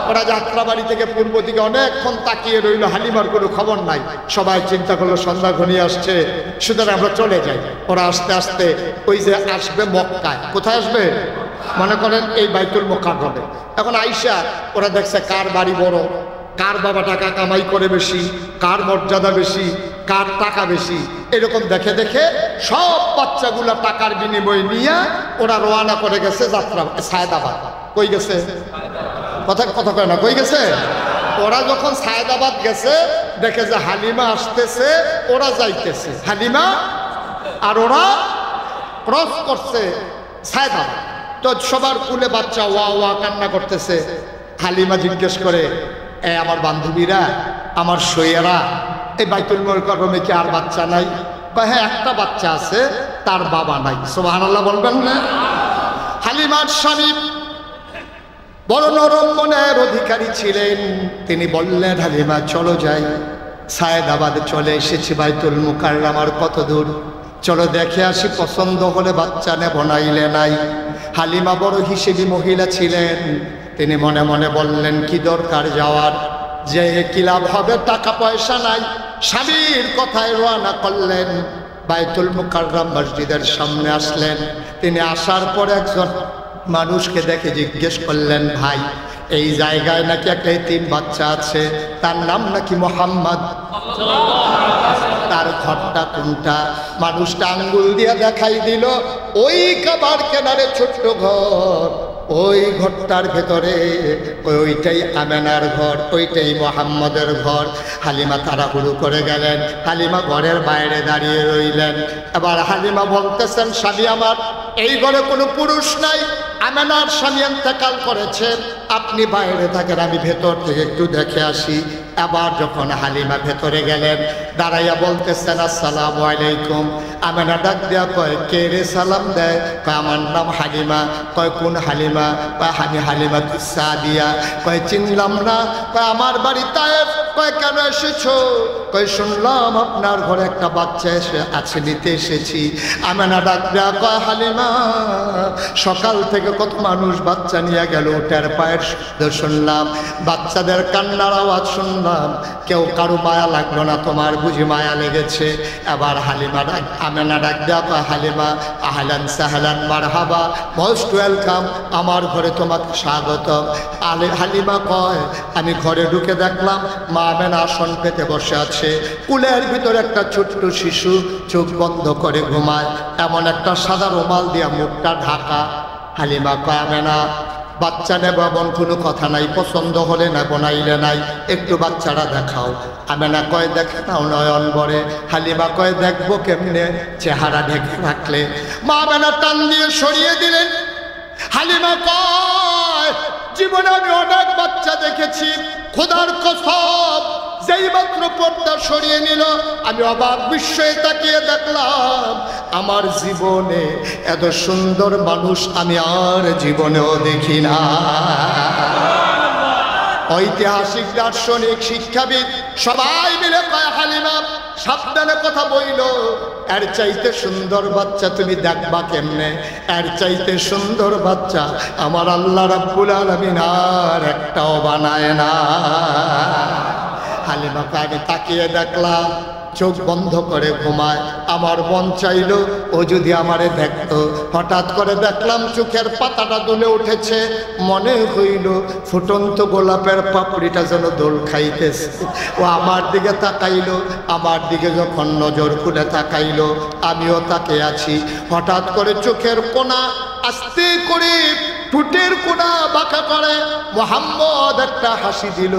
ওরা যাত্রাবাড়ি থেকে পূর্ব দিকে অনেকক্ষণ তাকিয়ে রইল, হালিমার কোনো খবর নাই। সবাই চিন্তা করলো সন্ধ্যা ঘনিয়ে আসছে, সুতরাং আমরা চলে যাই। ওরা আস্তে আস্তে ওই যে আসবে মক্কায়, কোথায় আসবে? মনে করেন এই বাইতুল মুকাররমে। এখন আইসা ওরা দেখছে কার বাড়ি বড়, কার বাবা টাকা কামাই করে বেশি, কার মর্যাদা বেশি, কার টাকা বেশি, এরকম দেখে দেখে সব বাচ্চাগুলা টাকার বিনিময়ে নিয়ে ওরা রওনা করে গেছে যাত্রা সায়েদাবাদ। কই গেছে? কথা কয় না, কই গেছে? ওরা যখন সায়েদাবাদ গেছে, দেখে যে হালিমা আসতেছে, ওরা যাইতেছে, হালিমা আর ওরা ক্রস করছে সায়েদাবাদ। তো সবার কুলে বাচ্চা ওয়া ওয়া কান্না করতেছে। হালিমা জিজ্ঞেস করে, আমার বান্ধবীরা, আমার সৈয়ারা, এই বাইতুল মুকাররমে কি আর বাচ্চা নাই? হ্যাঁ, একটা বাচ্চা আছে, তার বাবা নাই। সুবহানাল্লাহ বলবেন না? হালিমার স্বামী বড় নরম মনের অধিকারী ছিলেন। তিনি বললেন, হালিমা চলো যাই, সায়েদাবাদে চলে এসেছি, বাইতুল মুকাররম আর কত দূর, চলো দেখে আসি, পছন্দ হলে বাচ্চা নেব, নাইলে নাই। হালিমা বড় হিসেবি মহিলা ছিলেন। তিনি মনে মনে বললেন, কি দরকার যাওয়ার, যে কি লাভ হবে, টাকা পয়সা নাই। স্বামীর কথায় রওনা করলেন, বাইতুল মুকাররম মসজিদের সামনে আসলেন। তিনি আসার পর একজন মানুষকে দেখে জিজ্ঞেস করলেন, ভাই এই জায়গায় নাকি একটা এতিম বাচ্চা আছে, তার নাম নাকি মোহাম্মদ, তার ঘরটা কোনটা? মানুষটা আঙ্গুল দিয়ে দেখাই দিল, ওই কাবার কেনারে ছোট্ট ঘর, ওই ঘরটার ভেতরে ওইটাই আমেনার ঘর, ওইটাই মোহাম্মদের ঘর। হালিমা তাড়াহুড়ো করে গেলেন, হালিমা ঘরের বাইরে দাঁড়িয়ে রইলেন। এবার হালিমা বলতেছেন, স্বামী আমার, এই ঘরে কোনো পুরুষ নাই, আমেনার স্বামী ইন্তেকাল করেছে, আপনি বাইরে থাকেন, আমি ভেতর থেকে একটু দেখে আসি। আবার যখন হালিমা ভেতরে গেলেন, দাঁড়াইয়া বলতেছেন, আসসালামু আলাইকুম। আমেনা ডাক দেয়া কয়, কে রে সালাম দেয়? কয়, আমার নাম হালিমা। কয়, কোন হালিমা? কয়, আমি হালিমা সাদিয়া। কয়, চিনলাম না। কয়, আমার বাড়ি তায়েফ। কয়, কেন এসেছো? কই শুনলাম আপনার ঘরে একটা বাচ্চা আছে, নিতে এসেছি। আমেনা ডাক দেয়া কয় হালিমা, সকাল থেকে কত মানুষ বাচ্চা নিয়ে গেল, টের পায়ের শব্দ শুনলাম, বাচ্চাদের কান্নার আওয়াজ শুনলাম, কেউ কারো মায়া লাগলো না, তোমার বুঝি মায়া লেগেছে। এবার আমেনা ডাক দেয়া কয় হালিমা, আহলান সাহলান মারহাবা, মোস্ট ওয়েলকাম, আমার ঘরে তোমাকে স্বাগত। হালিমা কয় আমি ঘরে ঢুকে দেখলাম মা আমেনা আসন পেতে বসে আছে, কুলের ভিতরে একটা ছোট্ট শিশু চোখ বন্ধ করে ঘুমায়, এমন একটা সাদা রুমাল দিয়া মুখটা ঢাকা। হালিমা কয় আমেনা বাচ্চা নেব এমন কোনো কথা নাই, পছন্দ হলে নেব নাইলে নাই, একটু বাচ্চারা দেখাও। আমেনা কয় দেখে নাও নয়ন বরে। হালিমা কয় দেখবো কেমনে, চেহারা ঢেকে রাখলে। মা আমেনা টান দিয়ে সরিয়ে দিলেন। হালিমা কয় জীবনে আমি অনেক বাচ্চা দেখেছি, খোদার কসম যেই মাত্র পর্দা সরিয়ে নিল আমি অবাক বিস্ময়ে তাকিয়ে দেখলাম আমার জীবনে এত সুন্দর মানুষ আমি আর জীবনেও দেখি না। ঐতিহাসিক দার্শনিক শিক্ষাবিদ সবাই মিলে কয় হালিমা সাবধানে কথা বইল, এর চাইতে সুন্দর বাচ্চা তুমি দেখবা কেমনে, এর চাইতে সুন্দর বাচ্চা আমার আল্লাহ রাব্বুল আলামিন আর একটাও বানায় না। হালিমাকে আমি তাকিয়ে দেখলাম চোখ বন্ধ করে ঘুমায়, আমার মন চাইল ও যদি আমারে দেখতো। হঠাৎ করে দেখলাম চোখের পাতাটা দুলে উঠেছে, মনে হইল ফুটন্ত গোলাপের পাপড়িটা যেন দোল খাইতেছে। ও আমার দিকে তাকাইলো, আমার দিকে যখন নজর খুলে তাকাইলো আমিও তাকে আছি। হঠাৎ করে চোখের কোণা আস্তে করে ঠোঁটের কোণা বাঁকা করে মোহাম্মদ একটা হাসি দিল।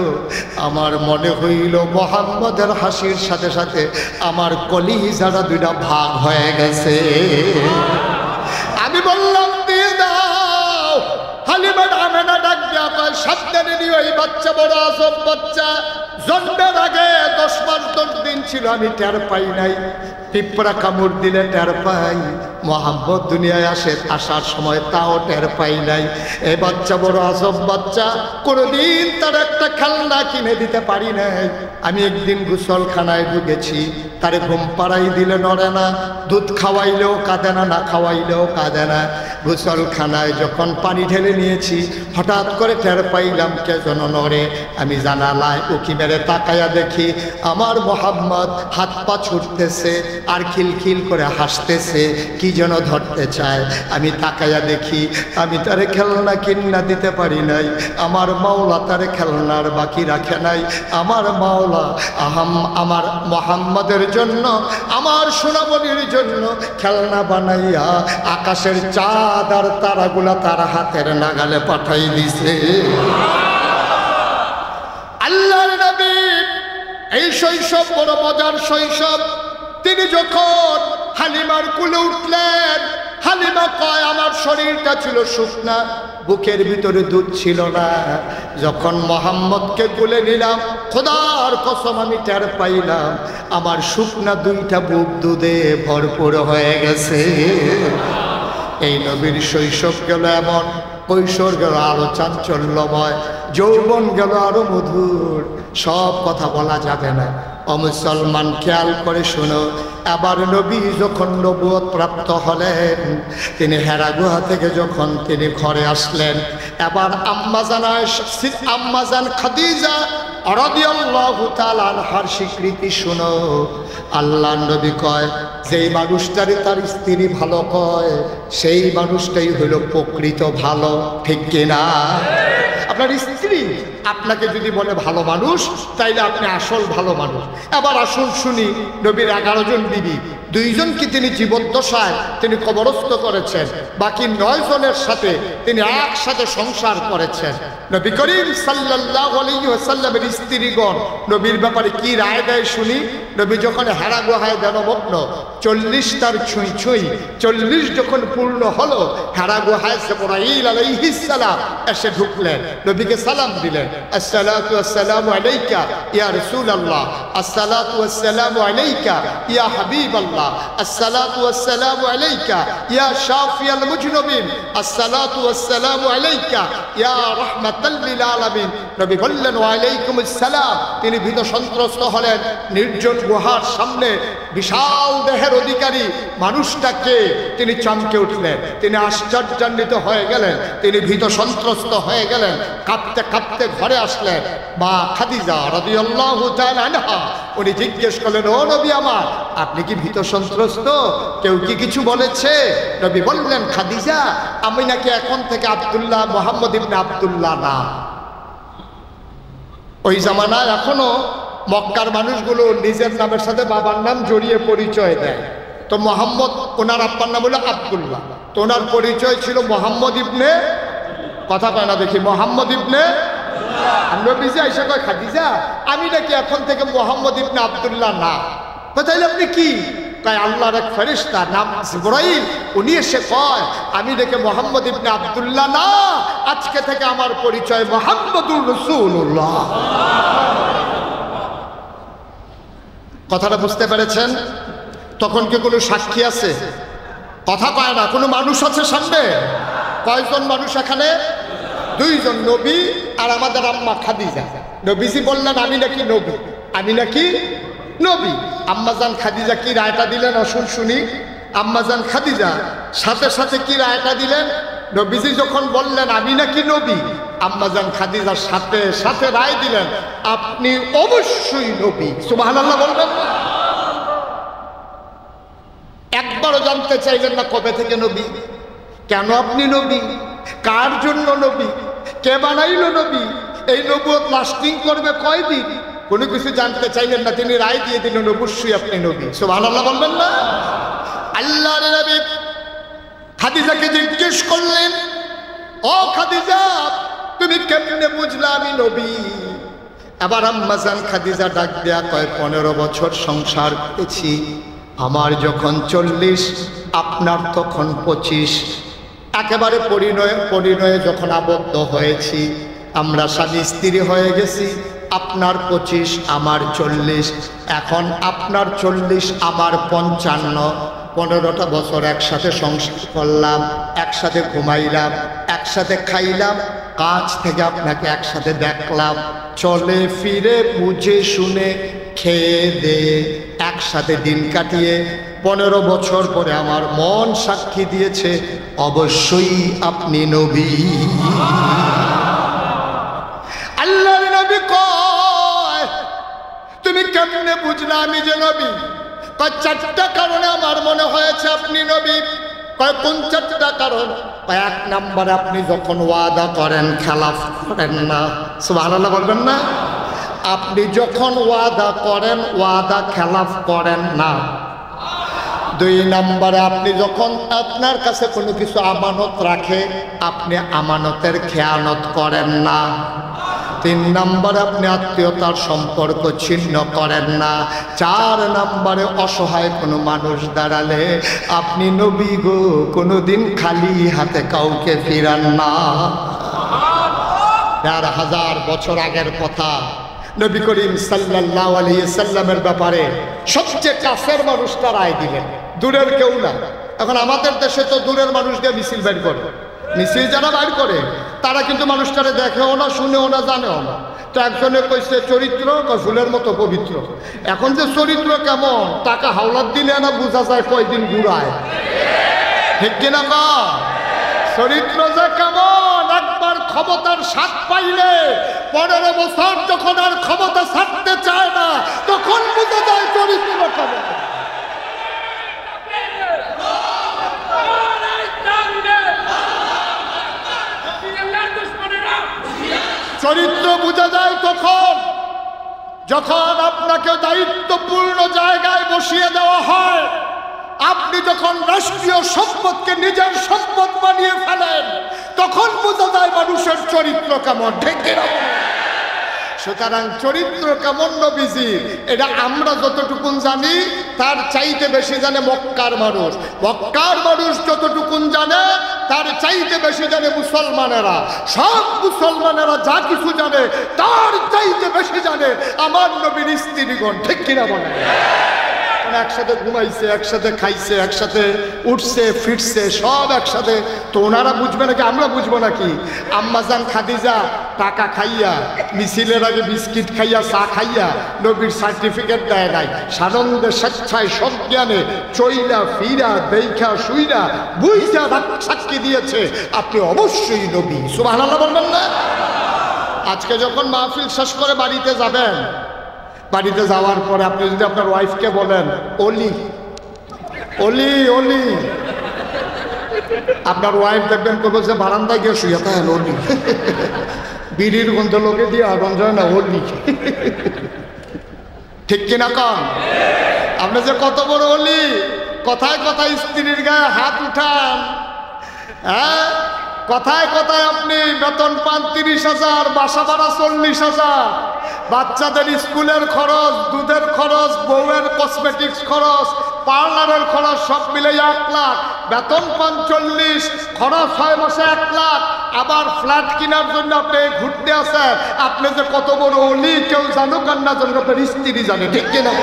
আমার মনে হইল মোহাম্মদের হাসির সাথে সাথে আমার কলিজাটা দুইটা ভাগ হয়ে গেছে। আমি বললাম দিয়ে দাও। হালিমা আমেনা ডাক দিয়া কয় সাবধানে নিও, এই বাচ্চা বড় আজব বাচ্চা, জন্মের আগে 10 মাস 10 দিন ছিল আমি টের পাই নাই, পিঁপড়া কামড় দিলে টের পাই, মোহাম্মদ দুনিয়ায় আসার সময় তাও টের পাই নাই। এই বাচ্চা বড় আজব বাচ্চা, কোনোদিন তার একটা খেলনা কিনে দিতে পারি নাই। আমি একদিন গোসলখানায় ঢুকেছি, তারে ঘুম পাড়াই দিলে নড়ে না, দুধ খাওয়াইলেও কাঁদে না, না খাওয়াইলেও কাঁদে না। গোসলখানায় যখন পানি ঢেলে নিয়েছি হঠাৎ করে টের পাইলাম কে যেন নড়ে। আমি জানালায় উকি মেরে তাকায়া দেখি আমার মোহাম্মদ হাত পা ছুটতেছে আর খিলখিল করে হাসতেছে, কি যেন ধরতে চায়। আমি তাকায়া দেখি আমি তারে খেলনা কিনা দিতে পারি নাই, আমার মাওলা তারে খেলনার বাকি রাখে নাই। আমার মাওলা আমার মোহাম্মদের জন্য, আমার সোনামণির জন্য খেলনা বানাইয়া আকাশের চাঁদ আর তারাগুলা তার হাতের নাগালে পাঠাই দিছে। আল্লাহর নবী এই শৈশব বড় মজার শৈশব। তিনি যখন হালিমার কুলে উঠলেন, হালিমা কয় আমার শরীরটা ছিল শুকনা, বুকের ভিতরে দুধ ছিল না। যখন মোহাম্মদকে কুলে নিলাম খোদার কসম আমি টের পাইলাম আমার শুকনা দুইটা বুক দুধে ভরপুর হয়ে গেছে। এই নবীর শৈশব গেল এমন, কৈশোর গেল আরো চাঞ্চল্যময়, যৌবন গেল আরো মধুর। সব কথা বলা যাবে না। অমুসলমান খেয়াল করে শোনো, আবার নবী যখন নবুয়ত প্রাপ্ত হলেন, তিনি হেরা গুহা থেকে যখন তিনি ঘরে আসলেন, এবার আম্মাজান খাদিজা রাদিয়াল্লাহু তাআলা আনহার স্বীকৃতি শোনো। আল্লাহ নবী কয় যেই মানুষটারে তার স্ত্রী ভালো কয় সেই মানুষটাই হলো প্রকৃত ভালো, ঠিক কিনা? আপনার স্ত্রী আপনাকে যদি বলে ভালো মানুষ তাইলে আপনি আসল ভালো মানুষ। এবার আসুন শুনি নবীর 11 জন বিবি, 2 জনকে তিনি জীবদ্দশায় তিনি কবরস্থ করেছেন, বাকি 9 জনের সাথে তিনি একসাথে সংসার করেছেন। নবী করিম সাল্লাল্লাহু আলাইহি ওয়াসাল্লামের স্ত্রীগণ নবীর ব্যাপারে কি রায় দেয় শুনি। নবী যখন হেরা গুহায় ধ্যানমগ্ন, 40 তার ছুঁই ছুঁই 40 যখন পূর্ণ হলো, হেরা গুহায় জিবরাইল আলাইহিস সালাম এসে ঢুকলেন, নবীকে সালাম দিলেন, আসসালাতু ওয়াসসালামু আলাইকা ইয়া রাসূলুল্লাহ, আসসালাতু ওয়াসসালামু আলাইকা ইয়া হাবিবাল্লাহ। হাবিবাল্লাহ, আসসালাতু ওয়াসসালামু আলাইকা ইয়া শাফিয়াল মুজনিবিন, আসসালাতু ওয়াসসালামু আলাইকা ইয়া রাহমাতাল লিল আলামিন। নবী বললেন ওয়া আলাইকুমুস সালাম। তিনি ভীত সন্ত্রস্ত হলেন। নির্জন গুহার সামনে বিশাল দেহের অধিকারী মানুষটাকে তিনি চমকে উঠলেন। তিনি আশ্চর্যান্বিত হয়ে গেলেন, তিনি ভীত সন্ত্রস্ত হয়ে গেলেন। কাঁপতে কাঁপতে ঘরে আসলেন। মা খাদিজা রাদিয়াল্লাহু তাআলা আনহা উনি জিজ্ঞেস করলেন, ও নবী আমার, আপনি কি ভীত সন্ত্রস্ত? কেউ কি কিছু বলেছে? নবী বললেন, খাদিজা, আমি নাকি এখন থেকে আব্দুল্লাহ, মুহাম্মদ ইবনে আব্দুল্লাহ না। ওই জামানায় এখনো মক্কার মানুষগুলো নিজের নামের সাথে বাবার নাম জড়িয়ে পরিচয় দেয়। তো মোহাম্মদ, ওনার আব্বার নাম হলো আব্দুল্লাহ, তো ওনার পরিচয় ছিল মোহাম্মদ ইবনে, কথা কয় না দেখি, মোহাম্মদ ইবনে। নবীজি আয়েশা কয়, খাদিজা, আমি নাকি এখন থেকে মোহাম্মদ ইবনে আব্দুল্লাহ না। তাইলে আপনি কি? কয়, আল্লাহর এক ফেরেশতা নাম জিবরাইল, উনি এসে কয় আমি নাকি মোহাম্মদ ইবনে আব্দুল্লাহ না, আজকে থেকে আমার পরিচয় মুহাম্মদুর রাসূলুল্লাহ। কথাটা বুঝতে পেরেছেন? তখন কি কোনো সাক্ষী আছে? কথা কয় না। কোনো মানুষ আছে সামনে? কয়জন মানুষ এখানে? দুইজন, নবী আর আমাদের আম্মা খাদিজা। নবীজি বললেন আমি নাকি নবী, আমি নাকি নবী। আম্মাজান খাদিজা কি রায়টা দিলেন আসুন শুনি। আম্মাজান খাদিজা সাথে সাথে কি রায়টা দিলেন? নবীজি যখন বললেন আমি নাকি নবী, আম্মাজান খাদিজার সাথে সাথে রায় দিলেন আপনি অবশ্যই নবী। সুবহানাল্লাহ বলবেন না? একবারও জানতে চাইলেন না কবে থেকে নবী, কেন আপনি নবী, কার জন্য নবী, কে বানাইল নবী, এই নবুয়ত লাস্টিং করবে কয়দিন, কোনো কিছু জানতে চাইলেন না। তিনি রায় দিয়ে দিলেন অবশ্যই আপনি নবী। সুবহানাল্লাহ বলবেন না? আল্লাহর নবী খাদিজাকে জিজ্ঞেস করলেন, ও খাদিজা, তুমি কেমনে বুঝলা আমি নবী? আবার আম্মাজান খাদিজা ডাক দেয়া কয়, 15 বছর সংসার করেছি, আমার যখন 40, আপনার তখন 25, একেবারে পরিণয়ে যখন আবদ্ধ হয়েছি, আমরা স্বামী স্ত্রী হয়ে গেছি। আপনার 25, আমার 40, এখন আপনার 40, আমার 55, 15টা বছর একসাথে সংসার করলাম, একসাথে ঘুমাইলাম, একসাথে খাইলাম, কাছ থেকে আপনাকে একসাথে দেখলাম, চলে ফিরে বুঝে শুনে খেয়ে দে একসাথে দিন কাটিয়ে 15 বছর পরে আমার মন সাক্ষী দিয়েছে অবশ্যই আপনি নবী। আল্লাহর নবী কয়, তুমি কেমনে বুঝলা আমি যে নবী? কয়, 4টা কারণে আমার মনে হয়েছে আপনি নবী। কয়, কোন 4টা কারণ? এক নম্বরে আপনি যখন ওয়াদা করেন খেলাফ করেন না। সুবহানাল্লাহ বলবেন না? আপনি যখন ওয়াদা করেন ওয়াদা খেলাফ করেন না। 2 নম্বরে আপনি যখন আপনার কাছে কোনো কিছু আমানত রাখে আপনি আমানতের খেয়ানত করেন না। 3 নম্বরে আপনি আত্মীয়তার সম্পর্ক ছিন্ন করেন না। 4 নম্বরে অসহায় কোনো মানুষ দাঁড়ালে আপনি নবী গো কোনোদিন খালি হাতে কাউকে ফিরান না। 4000 বছর আগের কথা। নবী করিম সাল্লাল্লাহু আলাইহি সাল্লামের ব্যাপারে সবচেয়ে কাছের মানুষটা রায় দিলেন, দূরের কেউ না। এখন আমাদের দেশে তো দূরের মানুষ দিয়ে মিছিল বের করে, মিছিল যারা বাইর করে তারা কিন্তু মানুষটারে দেখেও না, শুনেও না, জানেও না। তো একজনে কইছে চরিত্র ফুলের মতো পবিত্র। এখন যে চরিত্র কেমন টাকা হাওলাত দিলে না বোঝা যায় কয়দিন ঘুরায়, ঠিক কিনা? না চরিত্র যে কেমন, একবার ক্ষমতার স্বাদ পাইলে 15 বছর যখন আর ক্ষমতা ছাড়তে চায় না তখন বোঝা যায় চরিত্র কেমন। চরিত্র বোঝা যায় তখন যখন আপনাকে দায়িত্বপূর্ণ জায়গায় বসিয়ে দেওয়া হয়, আপনি যখন রাষ্ট্রীয় সম্পদকে নিজের সম্পদ বানিয়ে ফেলেন তখন বোঝা যায় মানুষের চরিত্র কেমন, ঠিক কিনা? সুতরাং চরিত্র কেমন নবীজি এটা আমরা যতটুকুন জানি তার চাইতে বেশি জানে মক্কার মানুষ। মক্কার মানুষ যতটুকুন জানে তার চাইতে বেশি জানে মুসলমানেরা। সব মুসলমানেরা যা কিছু জানে তার চাইতে বেশি জানে আমার নবীর স্ত্রীগণ, ঠিক কিনা বলেন? একসাথে ঘুমাইছে, একসাথে খাইছে, একসাথে উঠছে ফিরছে, সব একসাথে। তো ওনারা বুঝবে নাকি আমরা বুঝবো নাকি? আম্মাজান খাদিজা টাকা খাইয়া, মিছিলের আগে বিস্কিট খাইয়া, চা খাইয়া নবীর সার্টিফিকেট দেয় নাই, সানন্দে স্বেচ্ছায় সজ্ঞানে চইলা ফিরা দেখা শুইরা বুঝা সাক্ষী দিয়েছে আপনি অবশ্যই নবী। সুবহানাল্লাহ বলবেন না? আজকে যখন মাহফিল শেষ করে বাড়িতে যাবেন, বাড়িতে যাওয়ার পরে আপনি যদি আপনার ওয়াইফকে বলেন অলি অলি অলি, আপনার ওয়াইফ দেখবেন কবে যে বারান্দায় গিয়ে শুয়ে থাকেন অলি, বিড়ির গন্ধ লোকে দিয়ে আগুন যায় না অলি। ঠিক কিনা কন? আপনি যে কত বড় অলি, কথায় কথায় স্ত্রীর গায়ে হাত উঠান, হ্যাঁ কথায় কথায় আপনি বেতন পান 30,000, বাসা ভাড়া 40,000, বাচ্চাদের স্কুলের খরচ, দুধের খরচ, বউয়ের কসমেটিক্স খরচ, পার্লারের খরচ সব মিলে 1 লাখ, বেতন পান 40, খরচ 6 মাসে 1 লাখ, আবার ফ্ল্যাট কেনার জন্য আপনি ঘুরতে আসেন। আপনি যে কত বড় অলি কেউ জানুক আর না জানুক, আপনার স্ত্রী জানে। ঠিক কিনা?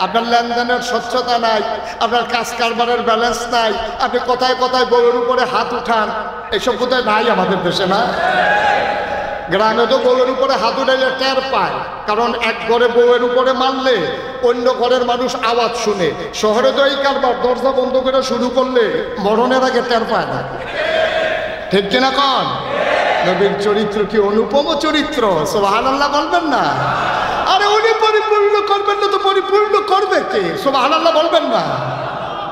আপনার লেনদেনের স্বচ্ছতা নাই, আপনার কাজ কারবারের ব্যালেন্স নাই, আপনি কথায় কথায় বউয়ের উপরে হাত উঠান, এসব কোথায় নাই আমাদের দেশে? না, গ্রামে তো বউয়ের উপরে হাত উঠাইলে টের পায়, কারণ এক ঘরে বউয়ের উপরে মারলে অন্য ঘরের মানুষ আওয়াজ শুনে। শহরে তো এই কারবার দরজা বন্ধ করে শুরু করলে মরণের আগে টের পায় না। ঠিক কিনা কন? নবীর চরিত্র কি অনুপম চরিত্র? সুবহানাল্লাহ বলবেন না? আরে উনি পরিপূর্ণ করবেন না তো পরিপূর্ণ করবে কে? সুবহানাল্লাহ বলবেন না?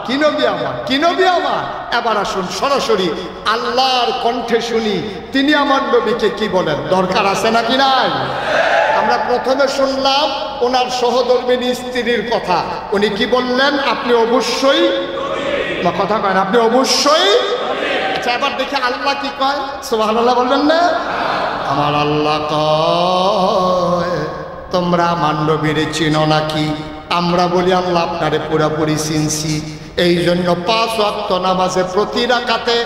কি নবী আমার, কি নবী আমার। এবার আসুন সরাসরি আল্লাহর কণ্ঠে শুনি তিনি আমার নবীকে কি বলেন। দরকার আছে নাকি নাই? আমরা প্রথমে শুনলাম ওনার সহধর্মিণী স্ত্রীর কথা। উনি কি বললেন? আপনি অবশ্যই, কথা কয় না, আপনি অবশ্যই। আচ্ছা এবার দেখি আল্লাহ কি কয়। সুবহানাল্লাহ বলবেন না? আমার আল্লাহ কয় তোমরা আমার নবীরে চিনো নাকি? আমরা বলি আল্লাহ আপনারে পুরাপুরি চিনছি। এই জন্য 5 ওয়াক্ত নামাজে প্রতি রাকাতে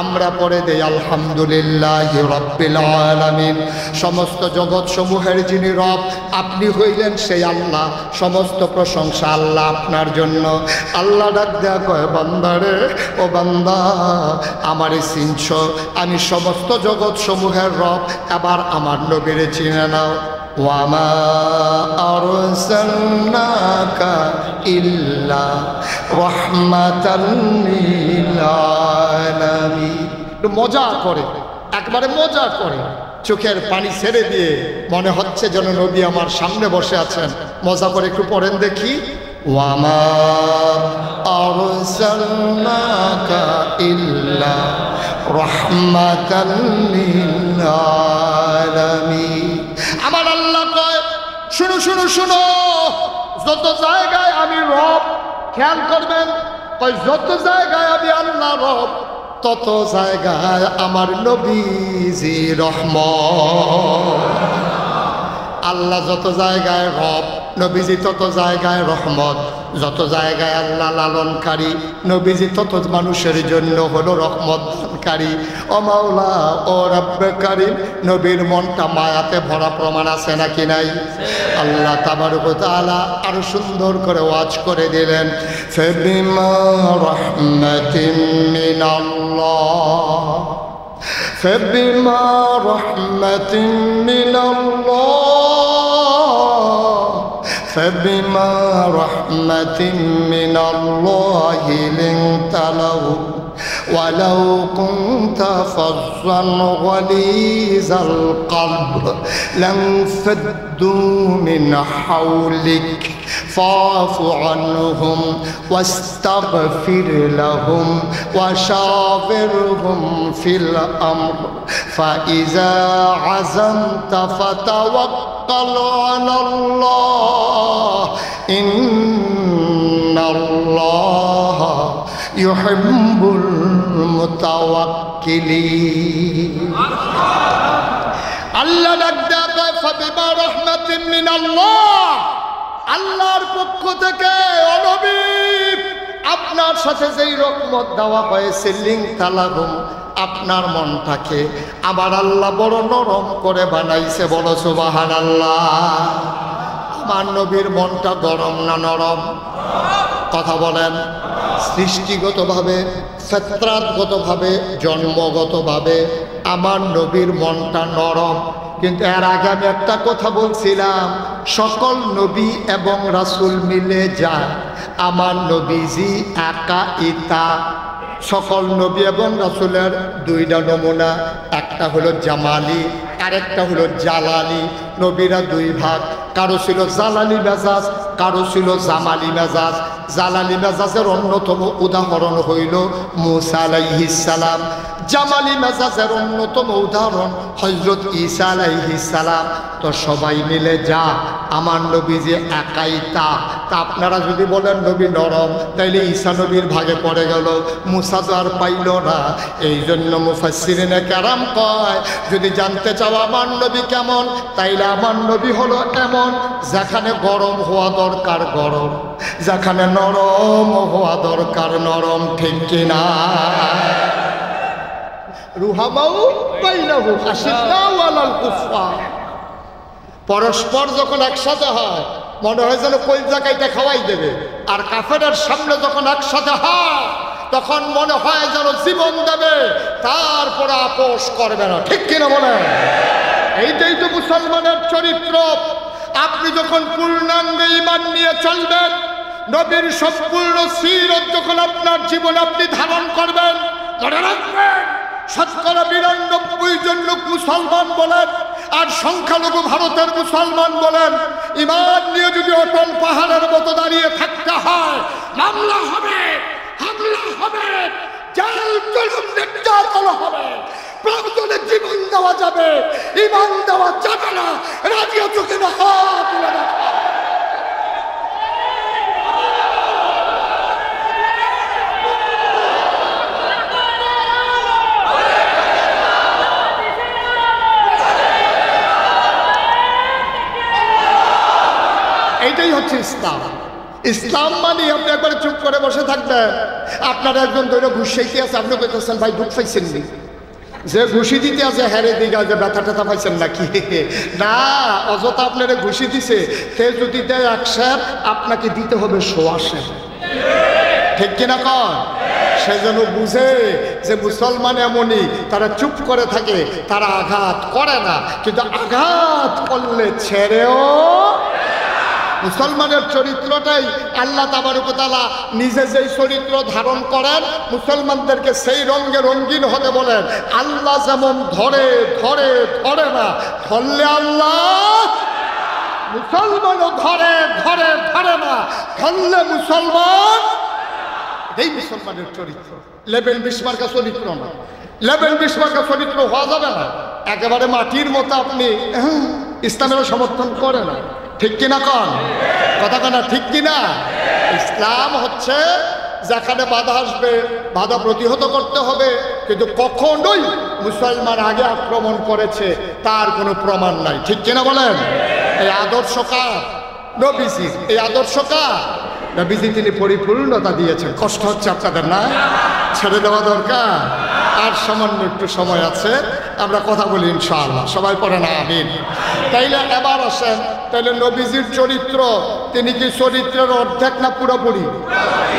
আমরা পড়ে দেই আলহামদুলিল্লাহি রাব্বিল আলামিন। সমস্ত জগৎ সমূহের যিনি রব আপনি হইলেন সেই আল্লাহ, সমস্ত প্রশংসা আল্লাহ আপনার জন্য। আল্লাহ ডাক দেয়া কয় বান্দারে, ও বান্দা আমারে চিনছ, আমি সমস্ত জগৎ সমূহের রব, এবার আমার নবীরে চিনে নাও। ওয়ামা আরসালনাকা ইল্লা রাহমাতাল লিল আলামিন। মজা করে, একবারে মজা করে, চোখের পানি ছেড়ে দিয়ে মনে হচ্ছে যেন নবী আমার সামনে বসে আছেন। মজা করে একটু পড়েন দেখি। ওয়ামা আরসালনাকা ইল্লা রাহমাতাল লিল আলামিন। আমার আল্লাহ কয় শুনো শুনো শুনো, যত জায়গায় আমি রব, খেয়াল করবেন, কয় যত জায়গায় আমি আল্লাহ রব তত জায়গায় আমার নবীজি রহমত। আল্লাহ যত জায়গায় রব, নবীজি তত জায়গায় রহমত। যত জায়গায় আল্লাহ লালনকারী, নবীজি তত মানুষের জন্য হলো রহমত দানকারী। ও মাওলা ও রব্বে কারীম, নবীর মনটা মায়াতে ভরা প্রমাণ আছে নাকি নাই? আল্লাহ তাবারক ওয়া তাআলা আরো সুন্দর করে ওয়াজ করে দিলেন, ফাবিমা রাহমাতিন মিনাল্লাহ, ফাবিমা রাহমাতিন মিনাল্লাহ, فبما رحمة من الله لنت لهم ولو كنت فظا غليظ القلب لانفضوا من حولك فاعف عنهم واستغفر لهم وشاورهم في الأمر فإذا عزمت فتوكل على الله إن الله يحب المتوكلين. আল্লাহ ডাকতে ফাবিমা রাহমাতিন মিনাল্লাহ, আল্লাহর পক্ষ থেকে ও নবী আপনার সাথে যেই রহমত দেওয়া হয়েছে, লিংতা লাহুম, আপনার মনটাকে আবার আল্লাহ বড় নরম করে বানাইছে। বলো সুবহানাল্লাহ। আমার নবীর মনটা গরম না নরম? কথা বলেন। সৃষ্টিগতভাবে, ফিতরাতগতভাবে, জন্মগতভাবে আমার নবীর মনটা নরম। কিন্তু এর আগে আমি একটা কথা বলছিলাম, সকল নবী এবং রাসূল মিলে যায়, আমার নবীজি একা। সকল নবী এবং রাসূলের দুইটা নমুনা, একটা হলো জামালি, আরেকটা হলো জালালি। নবীরা দুই ভাগ, কারো ছিল জালালি মেজাজ, কারো ছিল জামালি মেজাজ। জালালি মেজাজের অন্যতম উদাহরণ হইল মূসা আলাইহিস সালাম। জামালি মেজাজের অন্যতম উদাহরণ হযরত ঈসা আলাইহিস সালাম। তো সবাই মিলে যা, আমার নবী যে একাই তা আপনারা যদি বলেন নবী নরম, তাইলে ঈসা নবীর ভাগে পড়ে গেল, মূসা তো আর পাইল না। এই জন্য মুফাসসিরিনে কেরাম কয়, যদি জানতে চাও আমার নবী কেমন, তাইলে আমার নবী হলো এমন, যেখানে গরম হওয়া দরকার গরম, যেখানে নরম হওয়া দরকার নরম। ঠিক কিনা? রুহামাউ বাইনাহুম আশিদ্দাউ আলাল কুফফার। পরস্পর যখন একসাথে হয় মনে হয় যেন কলিজা কাইটা খাওয়াই দেবে, আর কাফেরের সামনে যখন একসাথে হয় তখন মনে হয় যেন জীবন দেবে, তারপরে আপোষ করবে না। ঠিক কিনা বলেন? এইটাই তো মুসলমানের চরিত্র। আপনি যখন পূর্ণাঙ্গ ঈমান নিয়ে চলবেন, নবীর সম্পূর্ণ সিরত যখন আপনার জীবনে আপনি ধারণ করবেন, মনে রাখবেন ৯৯ জন লোক মুসলমান বলেন আর সংখ্যালঘু ভারতের মুসলমান বলেন, ঈমান নিয়ে যদি অটল পাহাড়ের মতো দাঁড়িয়ে থাকতে হয়, মামলা হবে, হামলা হবে, জেল জুলুম নির্যাতন হবে, প্রয়োজনে জীবন দেওয়া যাবে, ঈমান দেওয়া যাবে না। রাজি আছো কিনা? হাত তুলে রাখো। এইটাই হচ্ছে ইসলাম। ইসলাম মানে আপনি একবারে চুপ করে বসে থাকবেন, আপনার একজন ধরে ঘুষাইতে আছে, আপনি কইতেছেন ভাই দুঃখ পাইছেন নি? যে ঘুষি দিতে আছে হ্যারে দিঘা যে ব্যথা ট্যাথা পাইছেন নাকি? না, অযথা আপনারা ঘুষি দিছে, সে যদি দেয় ১০০, আপনাকে দিতে হবে ১০০। ঠিক কিনা কন? সে যেন বুঝে যে মুসলমান এমনই, তারা চুপ করে থাকে, তারা আঘাত করে না, কিন্তু আঘাত করলে ছেড়েও। মুসলমানের চরিত্রটাই আল্লাহ তাবারক ওয়া তাআলা নিজে যেই চরিত্র ধারণ করেন, মুসলমানদেরকে সেই রঙে রঙিন হতে বলেন। আল্লাহ যেমন ধরে ধরে ধরে না, ধরলে আল্লাহ, মুসলমানও ধরে ধরে ধরে না, ধরলে মুসলমান। এই মুসলমানের চরিত্র লেবেল বিসমার্কা চরিত্র না। লেবেল বিসমার্কা চরিত্র হওয়া যাবে না। একেবারে মাটির মতো আপনি ইসলামের সমর্থন করে না। ঠিক কিনা কন? কথা কনা ঠিক কিনা? ইসলাম হচ্ছে যেখানে বাধা আসবে বাধা প্রতিহত করতে হবে, কিন্তু কখনোই মুসলমান আগে আক্রমণ করেছে তার কোনো প্রমাণ নাই। ঠিক কিনা বলেন? এই আদর্শ কার? নবীজির। এই আদর্শ কার? নবীজি। তিনি পরিপূর্ণতা দিয়েছেন। কষ্ট হচ্ছে আপনাদের না? ছেড়ে দেওয়া দরকার। আর সামান্য একটু সময় আছে, আমরা কথা বলি ইনশাআল্লাহ। সবাই পড়ে না আমিন। তাইলে এবার আসেন, তাইলে নবীজির চরিত্র, তিনি কি চরিত্রের অর্ধেক না পুরোপুরি?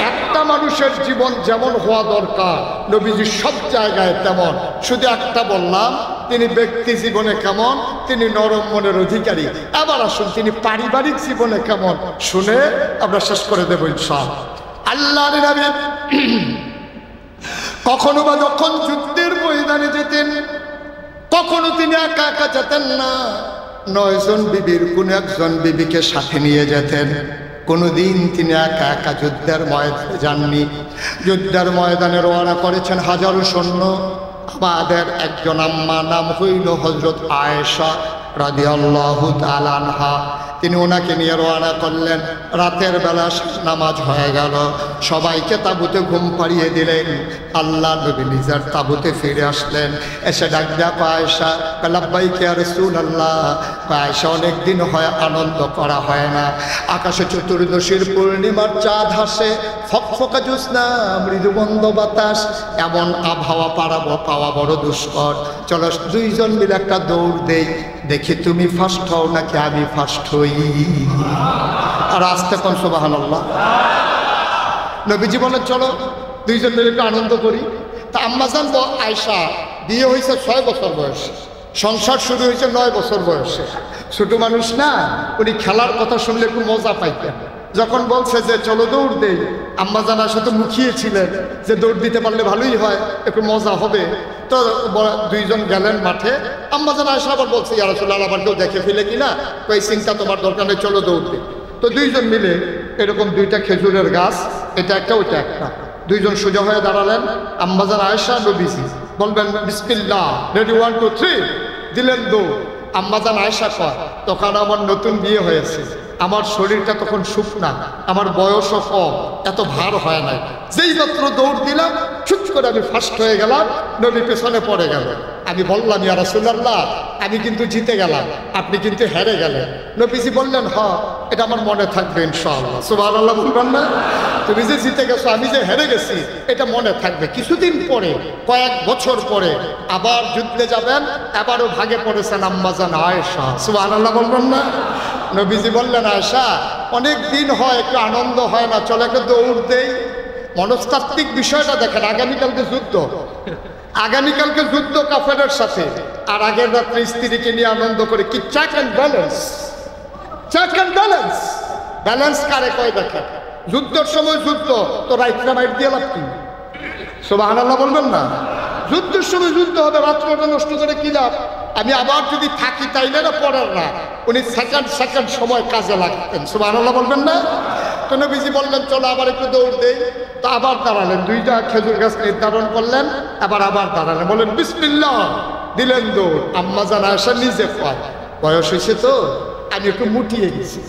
একটা মানুষের জীবন যেমন হওয়া দরকার, নবীজি সব জায়গায় তেমন। শুধু একটা বললাম, তিনি ব্যক্তি জীবনে কেমন, তিনি নরম মনের অধিকারী। এবার আসুন তিনি পারিবারিক জীবনে কেমন, শুনে আমরা শেষ করে দেব ইনশাআল্লাহ। আল্লাহর নবী কখনো বা যখন যুদ্ধের ময়দানে যেতেন, কখনো তিনি একা একা যেতেন না, ৯ জন বিবির কোন একজন বিবিকে সাথে নিয়ে যেতেন। কোনোদিন তিনি একা একা যুদ্ধের ময়দানে যাননি। যুদ্ধের ময়দানে রওনা করেছেন হাজারো সৈন্য। আমাদের একজন আম্মা, নাম হইল হযরত আয়েশা রাদিয়াল্লাহু তাআলা আনহা। তিনি ওনাকে নিয়ে রওনা করলেন। রাতের বেলা নামাজ হয়ে গেল, সবাইকে তাঁবুতে ঘুম পাড়িয়ে দিলেন। আল্লাহ নবী নিজের তাঁবুতে ফিরে আসলেন। এসে ডাক দেয়া, আয়েশা। লাব্বাইকা ইয়া রাসূলুল্লাহ। আয়েশা, অনেক দিন হয় আনন্দ করা হয় না। আকাশে চতুর্দশীর পূর্ণিমার চাঁদ হাসে, ফকফকা জ্যোৎস্না, মৃদুবন্ধ বাতাস, এমন আবহাওয়া পাওয়া বড় দুষ্কর। চলো 2 জন মিলে একটা দৌড় দেই। দেখি তুমি ফার্স্ট হও নাকি আমি ফার্স্ট হই। আর আসতে কোন সুবহানাল্লাহ। নবীজি বলেন চলো দুইজন মিলে একটু আনন্দ করি। তা আম্মাজান আয়েশা বিয়ে হয়েছে 6 বছর বয়সে, সংসার শুরু হয়েছে 9 বছর বয়সে। ছোট মানুষ না, উনি খেলার কথা শুনলে একটু মজা পাইতেন। যখন বলছে যে চলো দৌড় দেই, আম্মাজান আয়েশা তো মুখিয়েছিলেন যে দৌড় দিতে পারলে ভালোই হয়, একটু মজা হবে। তো দুইজন গেলেন মাঠে। আম্মাজান আয়েশা আবার বলছে ইয়া রাসূলুল্লাহ আবার কেউ দেখে ফেলে কিনা, ওই চিন্তা তোমার দরকার নেই, চলো দৌড় দিই। তো দুইজন মিলে এরকম 2টা খেজুরের গাছ, এটা একটা ওইটা একটা, দুইজন সোজা হয়ে দাঁড়ালেন। আম্মাজান আয়েশা নবীজি বলবেন বিসমিল্লাহ, রেডি 1 2 3, দিলেন দৌড়। আম্মাজান আয়েশা কয় তখন আমার নতুন বিয়ে হয়েছে, আমার শরীরটা তখন শুকনা, আমার বয়সও কম, এত ভার হয় নাই। যেই মাত্র দৌড় দিলাম ছুট করে আমি ফার্স্ট হয়ে গেলাম, নবী পেছনে পড়ে গেল। আমি বললাম ইয়া রাসূলুল্লাহ আমি কিন্তু জিতে গেলাম, আপনি কিন্তু হেরে গেলেন। নবীজি বললেন এটা আমার মনে থাকবে ইনশাআল্লাহ। সুবহানাল্লাহ বলবেন না? তুমি যে জিতে গেছো আমি যে হেরে গেছি এটা মনে থাকবে। কিছুদিন পরে, কয়েক বছর পরে আবার যুদ্ধে যাবেন, আবারও ভাগে পড়েছেন আম্মাজান আয়েশা। সুবহানাল্লাহ বলবেন না? নবীজি বললেন আয়েশা অনেক দিন হয় একটু আনন্দ হয় না, চলো একটা দৌড় দেই। মনস্তাত্ত্বিক বিষয়টা দেখেন, আগামীকালকে যুদ্ধ, আগামীকালকে যুদ্ধ কাফেরের সাথে, আর আগের রাত্রে স্ত্রীকে নিয়ে আনন্দ করে। কি check and balance, check and balance, balance কারে কয় দেখেন। যুদ্ধের সময় যুদ্ধ, তো রাইটটা মাইট দিয়ে লাভ কি? সুবহানাল্লাহ বলবেন না? যুদ্ধের সময় যুদ্ধ হবে, রাত্রটা নষ্ট করে কি লাভ? আমি আবার যদি থাকি তাইলে না পড়ার না, উনি সেকেন্ড সময় কাজে লাগতেন। সুবহানাল্লাহ বলবেন না? তো নবীজি বললেন চলো আবার একটু দৌড় দেই। তো আবার দাঁড়ালেন, 2টা খেজুর গাছ নির্ধারণ করলেন, আবার দাঁড়ালেন, বলেন বিসমিল্লাহ, দিলেন দৌড়। আম্মাজান আয়েশা নিজে কয় বয়স হয়েছে তো আমি একটু মুটিয়ে গেছি,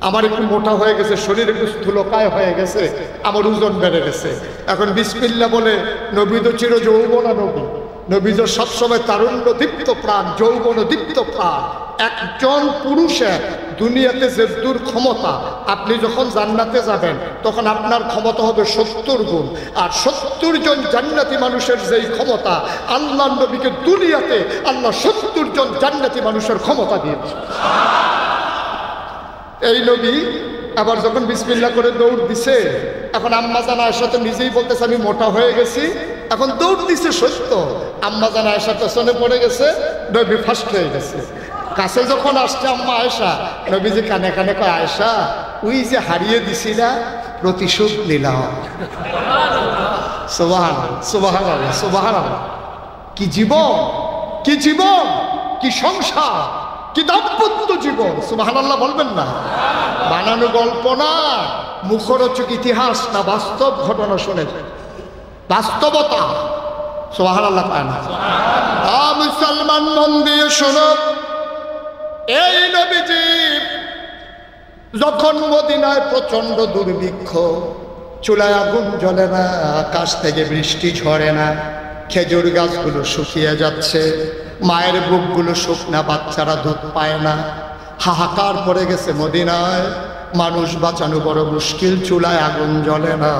আমার একটু মোটা হয়ে গেছে, শরীর একটু স্থূলকায় হয়ে গেছে, আমার ওজন বেড়ে গেছে। এখন বিসমিল্লাহ বলে, নবী তো চির যৌবনা নবী, নবী তো সবসময় তারুণ্য দীপ্ত প্রাণ, যৌবন দীপ্ত প্রাণ। একজন পুরুষের দুনিয়াতে যে দূর ক্ষমতা, আপনি যখন জান্নাতে যাবেন তখন আপনার ক্ষমতা হবে 70 গুণ। আর 70 জন জান্নাতি মানুষের যেই ক্ষমতা, আল্লাহ নবীকে দুনিয়াতে আল্লাহ 70 জন জান্নাতি মানুষের ক্ষমতা দিয়েছে। এই নবী আবার যখন বিসমিল্লাহ করে দৌড় দিছে, এখন আম্মাজান আয়েশা তো নিজেই বলতেছে আমি মোটা হয়ে গেছি। এখন দৌড় দিছে সত্য, আম্মাজান আয়েশা পেছনে পড়ে গেছে, নবী ফার্স্ট হয়ে গেছে। কাছে যখন আসছে আম্মা আয়েশা, নবীজি কানে কানে কয় আয়েশা ওই যে হারিয়ে দিছিলা প্রতিশোধ নিলাম। সুবহানাল্লাহ, সুবহানাল্লাহ, সুবহানাল্লাহ। কি জীবন, কি জীবন, কি সংসার, কি দাম্পত্য জীবন। সুবহানাল্লাহ বলবেন না? বানানো গল্প না, মুখরোচক ইতিহাস না, বাস্তব ঘটনা শুনেন, বাস্তবতা। সুবহানাল্লাহ পায় না? মুসলমান মন দিয়ে শোনো, এই নবীজি যখন মদিনায় প্রচন্ড দুর্ভিক্ষ, চুলায় আগুন জ্বলে না, আকাশ থেকে বৃষ্টি ঝরে না, খেজুর গাছগুলো শুকিয়ে যাচ্ছে, মায়ের বুকগুলো শুকনা, বাচ্চারা দুধ পায় না, হাহাকার পড়ে গেছে মদিনায়, মানুষ বাঁচানো বড় মুশকিল, চুলায় আগুন জ্বলে না।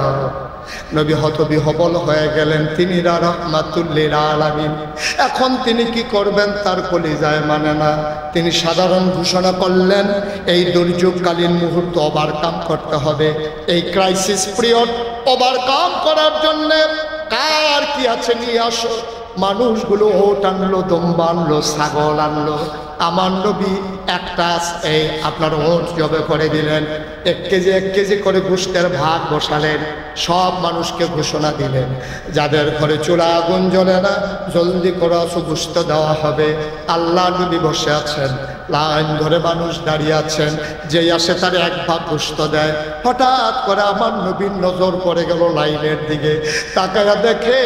নবী হতবিহবল হয়ে গেলেন, তিনি রাহমাতুল লিল আলামিন। এখন তিনি কি করবেন তার কলিজায় মানে না। তিনি সাধারণ ঘোষণা করলেন, এই দুর্যোগকালীন মুহূর্ত ওভারকাম করতে হবে। এই ক্রাইসিস পিরিয়ড ওভারকাম করার জন্য কার কি আছে নিয়ে আসো। মানুষগুলো ওট আনলো, দম্বা আনলো, ছাগল আনলো। আমার নবী একটা এই আপনার ওট জবে করে দিলেন, 1 কেজি করে গোশতের ভাগ বসালেন, সব মানুষকে ঘোষণা দিলেন যাদের ঘরে চুলা আগুন জ্বলে না জলদি করে গোশত দেওয়া হবে। আল্লাহ নবী বসে আছেন, লাইন ধরে মানুষ দাঁড়িয়ে আছেন, যেই আসে তার 1 ভাগ গোশত দেয়। হঠাৎ করে আমার নবীর নজর পড়ে গেল লাইনের দিকে, তাকায়া দেখে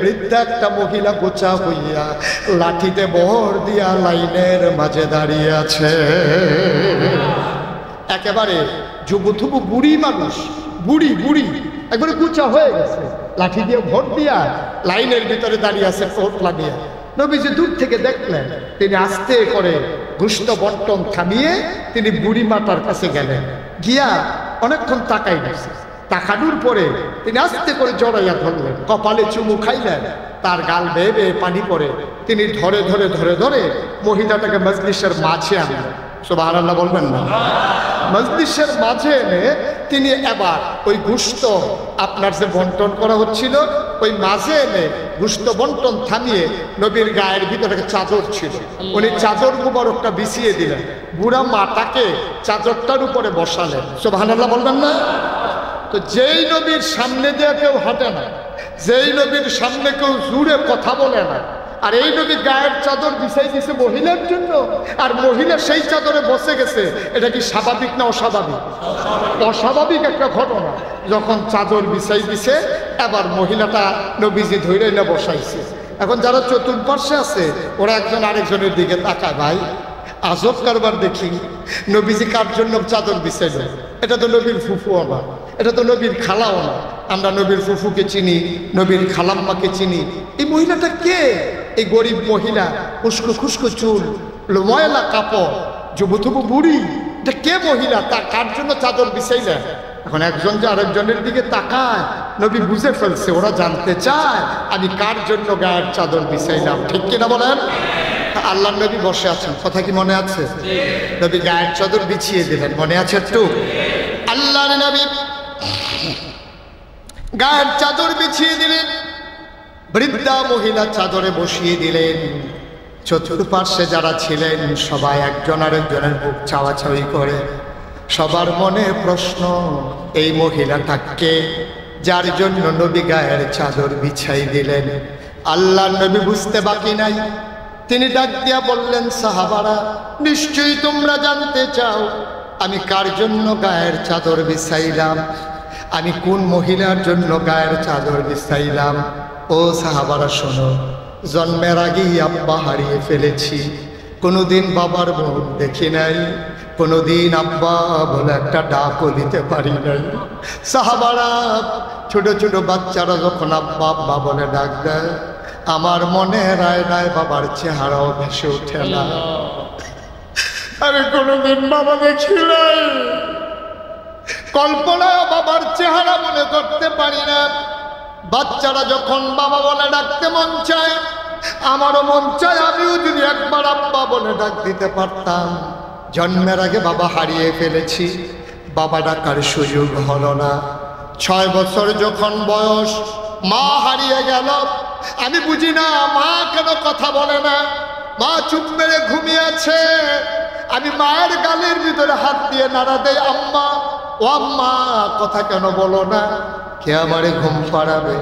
বৃদ্ধা একটা মহিলা গোছা হইয়া লাঠিতে বহর দিয়া লাইনের মাঝে দাঁড়িয়ে আছে। একেবারে যুবথুবু বুড়ি মানুষ, বুড়ি একবারে গোছা হয়ে গেছে, লাঠি দিয়ে ভর দিয়া লাইনের ভিতরে দাঁড়িয়ে আছে পোটলা দিয়ে। নবীজি দূর থেকে দেখলেন, তিনি আস্তে করে গোশত বন্টন থামিয়ে তিনি বুড়ি মাতার কাছে গেলেন, গিয়া অনেকক্ষণ তাকাই গেছে। তাকানোর পরে তিনি আস্তে করে জড়াইয়া ধরলেন, কপালে চুমু খাইলেন, তার গাল বেয়ে বেয়ে পানি পড়ে। তিনি ধরে ধরে ধরে ধরে মহিলাটাকে মজলিসের মাঝে আনলেন। সুবহানাল্লাহ বলবেন না? মজলিসের মাঝে এনে তিনি এবার ওই গোশত আপনার যে বন্টন করা হচ্ছিল ওই মাঝে এনে গোশত বন্টন থামিয়ে নবীর গায়ের ভিতরে চাদর ছিল, উনি চাদর মুবারকটা বিছিয়ে দিলেন, বুড়া মাটাকে চাদরটার উপরে বসালেন। সুবহানাল্লাহ বলবেন না? তো যেই নবীর সামনে দিয়ে কেউ হাঁটে না, যেই নবীর সামনে কেউ জুড়ে কথা বলে না, আর এই নবী গায়ের চাদর বিছাই দিছে মহিলার জন্য, আর মহিলা সেই চাদরে বসে গেছে, এটা কি স্বাভাবিক না অস্বাভাবিক? অস্বাভাবিক একটা ঘটনা। যখন চাদর বিছাই দিছে এবার মহিলাটা নবীজি ধরে না বসাইছে। এখন যারা চতুর্পার্শ্বে আছে ওরা একজন আরেকজনের দিকে তাকায়, ভাই আজব কারবার দেখি, নবীজি কার জন্য চাদর বিছাইল? এটা তো নবীর ফুফুও না, এটা তো নবীর খালাও না। আমরা নবীর ফুফুকে চিনি, নবীর খালাম্মাকে চিনি। এই মহিলাটা কে? এই গরিব মহিলা, উস্কো খুস্কো চুল, ময়লা কাপড়, যুবথুবু বুড়ি, এটা কে মহিলা? তা কার জন্য চাদর বিছাইলেন? এখন একজন যে আরেকজনের দিকে তাকায়, নবী বুঝে ফেলছে ওরা জানতে চায় আমি কার জন্য গায়ের চাদর বিছাইলাম। ঠিক কিনা বলেন? আল্লাহ নবী বসে আছেন, কথা কি মনে আছে? নবী গায়ের চাদর বিছিয়ে দিলেন, মনে আছে একটু? আল্লাহর নবী গায়ের চাদর বিছিয়ে দিলেন, বৃদ্ধা মহিলা চাদরে বসিয়ে দিলেন। চতুর্পার্শ্বে যারা ছিলেন সবাই একজন আরেকজনের বুক চাওয়াচাওয়ি করে। সবার মনে প্রশ্ন, এই মহিলাটা কে যার জন্য নবী গায়ের চাদর বিছাই দিলেন? আল্লাহর নবী বুঝতে বাকি নাই, তিনি ডাক দিয়া বললেন, সাহাবারা নিশ্চয়ই তোমরা জানতে চাও আমি কার জন্য গায়ের চাদর বিছাইলাম, আমি কোন মহিলার জন্য গায়ের চাদর বিছাইলাম। ও সাহাবারা শোনো, জন্মের আগেই আব্বা হারিয়ে ফেলেছি, কোনোদিন বাবার মুখ দেখি নাই, কোনোদিন আব্বা বলে একটা ডাকও দিতে পারি নাই। সাহাবারা ছোট ছোট বাচ্চারা যখন আব্বা আব্বা বলে ডাক দেয়, আমার মনে রায় রায় বাবার চেহারাও ভেসে ওঠে না। আমি কোনোদিন বাবা দেখি নাই, কল্পনায় বাবার চেহারা মনে করতে পারি না। বাচ্চারা যখন বাবা বলে ডাকতে মন চায়, আমারও মন চায় আমিও যদি একবার আব্বা বলে ডাক দিতে পারতাম। জন্মের আগে বাবা হারিয়ে ফেলেছি, বাবা ডাকার সুযোগ হলো না। 6 বছর যখন বয়স, মা হারিয়ে গেল। আমি বুঝি না মা কেন কথা বলে না, মা চুপ মেরে ঘুমিয়ে আছে। আমি মায়ের গালের ভিতরে হাত দিয়ে নাড়া দেই, আম্মা ও আম্মা কথা কেন বলো না? কে আমারে ঘুম পাড়াবে,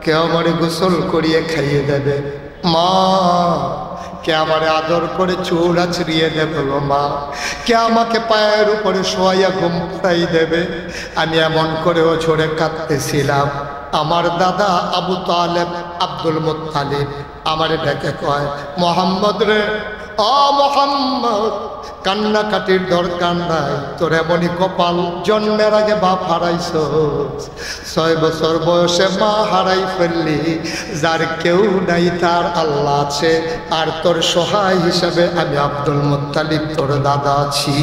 কে আমারে গোসল করিয়ে খাইয়ে দেবে? মা কে আমারে আদর করে চুল আছড়িয়ে দেবে? মা কে আমাকে পায়ের উপরে শোয়াইয়া ঘুম পাড়াই দেবে? আমি এমন করেও ঝরে কাঁদতেছিলাম। আমার দাদা আবু তালেব, আব্দুল মুত্তালিব আমারে ডেকে কয়, মোহাম্মদ রে, ও মোহাম্মদ কান্নাকাটির দরকার নাই, তোর এমনই কপাল, জন্মের আগে বাপ হারাইছ, 6 বছর বয়সে মা হারাই ফেললি, যার কেউ নাই তার আল্লাহ আছে, আর তোর সহায় হিসাবে আমি আব্দুল মুত্তালিব তোর দাদা আছি।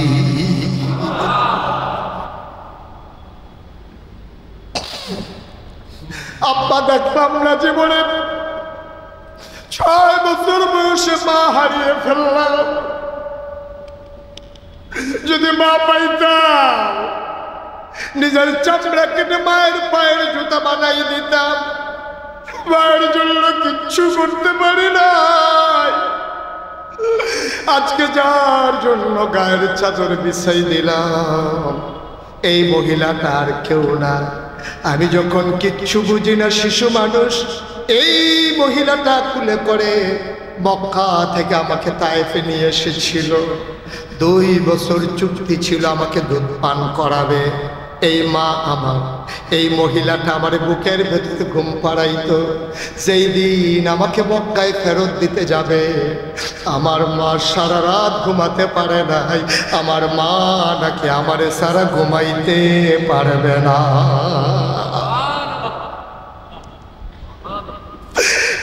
আব্বা দেখলাম না জীবনে, 6 বছর বয়সে মা হারিয়ে ফেললাম। যদি মা পাইতাম নিজের চামড়া কেটে মায়ের পায়ের জুতা বানাই দিতাম। মায়ের জন্য কিচ্ছু করতে পারি নাই। আজকে যার জন্য গায়ের চাদর বিছাই দিলাম, এই মহিলাটা আর কেউ না। আমি যখন কিচ্ছু বুঝি না, শিশু মানুষ, এই মহিলাটা কুলে করে মক্কা থেকে আমাকে তায়েফে নিয়ে এসেছিল। 2 বছর চুক্তি ছিল আমাকে দুধ পান করাবে। এই মা আমার, এই মহিলাটা আমার বুকের ভেতরে ঘুম পাড়াইতো। যেই দিন আমাকে মক্কায় ফেরত দিতে যাবে, আমার মা সারা রাত ঘুমাতে পারে নাই। আমার মা নাকি আমারে সারা ঘুমাইতে পারবে না।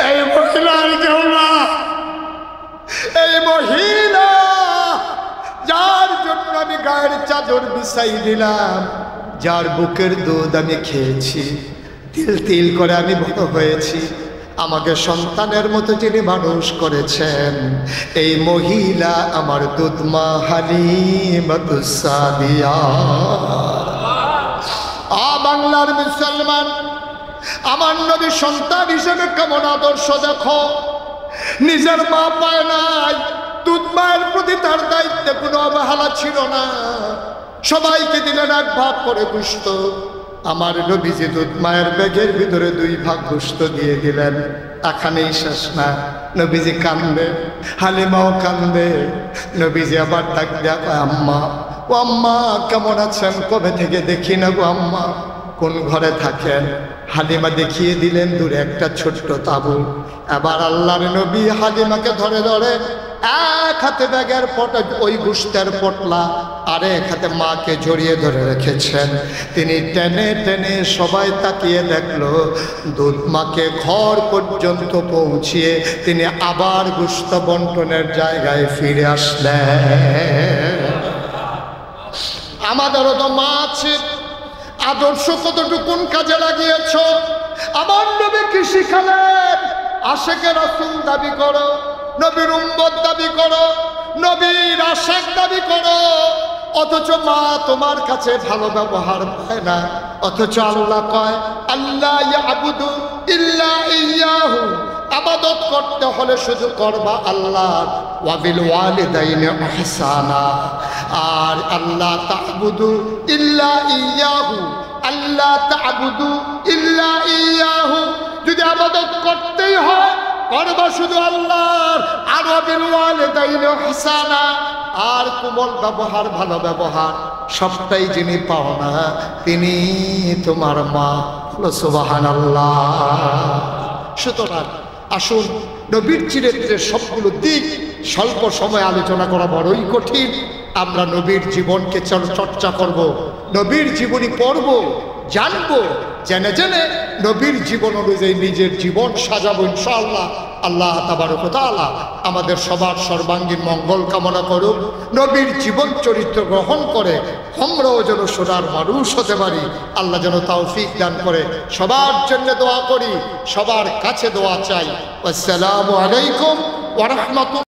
এই মহিলার কেউ না, এই মহিলা যার জন্য আমি গায়ের চাদর বিছাই দিলাম, যার বুকের দুধ আমি খেয়েছি, তিল তিল করে আমি বড় হয়েছি, আমাকে সন্তানের মতো যিনি মানুষ করেছেন, এই মহিলা আমার দুধমা হালিমাতুস সাদিয়া। বাংলার মুসলমান, আমার নবী সন্তান হিসেবে কেমন আদর্শ দেখো। নিজের মা পায় নাই, দুধ মায়ের প্রতি তার দায়িত্বে কোনো অবহেলা ছিল না। সবাইকে দিলেন এক ভাগ করে গোশত। আমার নবীজি দুধ মায়ের ব্যাগের ভিতরে 2 ভাগ গোশত দিয়ে দিলেন। এখানেই শেষ না, নবীজি কান্দে, হালিমাও কান্দে। নবীজি আবার ডাক দেয়া, আম্মা, ও আম্মা কেমন আছেন? কবে থেকে দেখি না গো আম্মা, কোন ঘরে থাকেন? হালিমা দেখিয়ে দিলেন দূরে একটা ছোট্ট তাঁবু। এবার আল্লাহর নবী হালিমাকে ধরে ধরে এক হাতে ব্যাগের পটলা, ওই গোশতের পটলা, আর এক হাতে মাকে জড়িয়ে ধরে রেখেছেন। তিনি টেনে টেনে, সবাই তাকিয়ে দেখলো, দুধ মাকে ঘর পর্যন্ত পৌঁছিয়ে তিনি আবার গোশত বন্টনের জায়গায় ফিরে আসলেন। আমাদেরও তো মা আছে, আদর্শ কতটুকুন কাজে লাগিয়েছ? আমার নবী কি শিখালেন? আশেকে রাসূল দাবি করো, নবীর উম্মত দাবি করো, নবীর আশেক দাবি করো, অথচ মা তোমার কাছে ভালো ব্যবহার পায় না। অথচ আল্লাহ কয়, আল্লাহ ইয়াবুদু ইল্লা ইয়্যাহু, ইবাদত করতে হলে শুধু করবা আল্লাহ। ওয়া বিল ওয়ালিদাইনি ইহসানা, আর আল্লাহ তা'বুদু ইল্লা ইয়্যাহু, আল্লাহ তা'বুদু ইল্লা ইয়্যাহু, যদি ইবাদত করতেই হয় করবা শুধু আল্লাহর। আর ওয়া বিল ওয়ালিদাইনি ইহসানা, আর কোমল ব্যবহার, ভালো ব্যবহার, সবটাই যিনি পাও না তিনি তোমার মা। সুবহানাল্লাহ। সুতরাং আসুন, নবীর চরিত্রের সবগুলো দিক স্বল্প সময় আলোচনা করা বড়ই কঠিন। আমরা নবীর জীবনকে চর্চা করব, নবীর জীবনী পড়ব, জানবো, জেনে জেনে নবীর জীবন অনুযায়ী নিজের জীবন সাজাবো ইনশাআল্লাহ। আল্লাহ তাবারক ওয়া তাআলা আমাদের সবার সর্বাঙ্গীন মঙ্গল কামনা করুক। নবীর জীবন চরিত্র গ্রহণ করে আমরাও যেন সোনার মানুষ হতে পারি। আল্লাহ যেন তৌফিক দান করে। সবার জন্য দোয়া করি, সবার কাছে দোয়া চাই। আসসালামু আলাইকুম ওয়া রাহমাতুল্লাহ।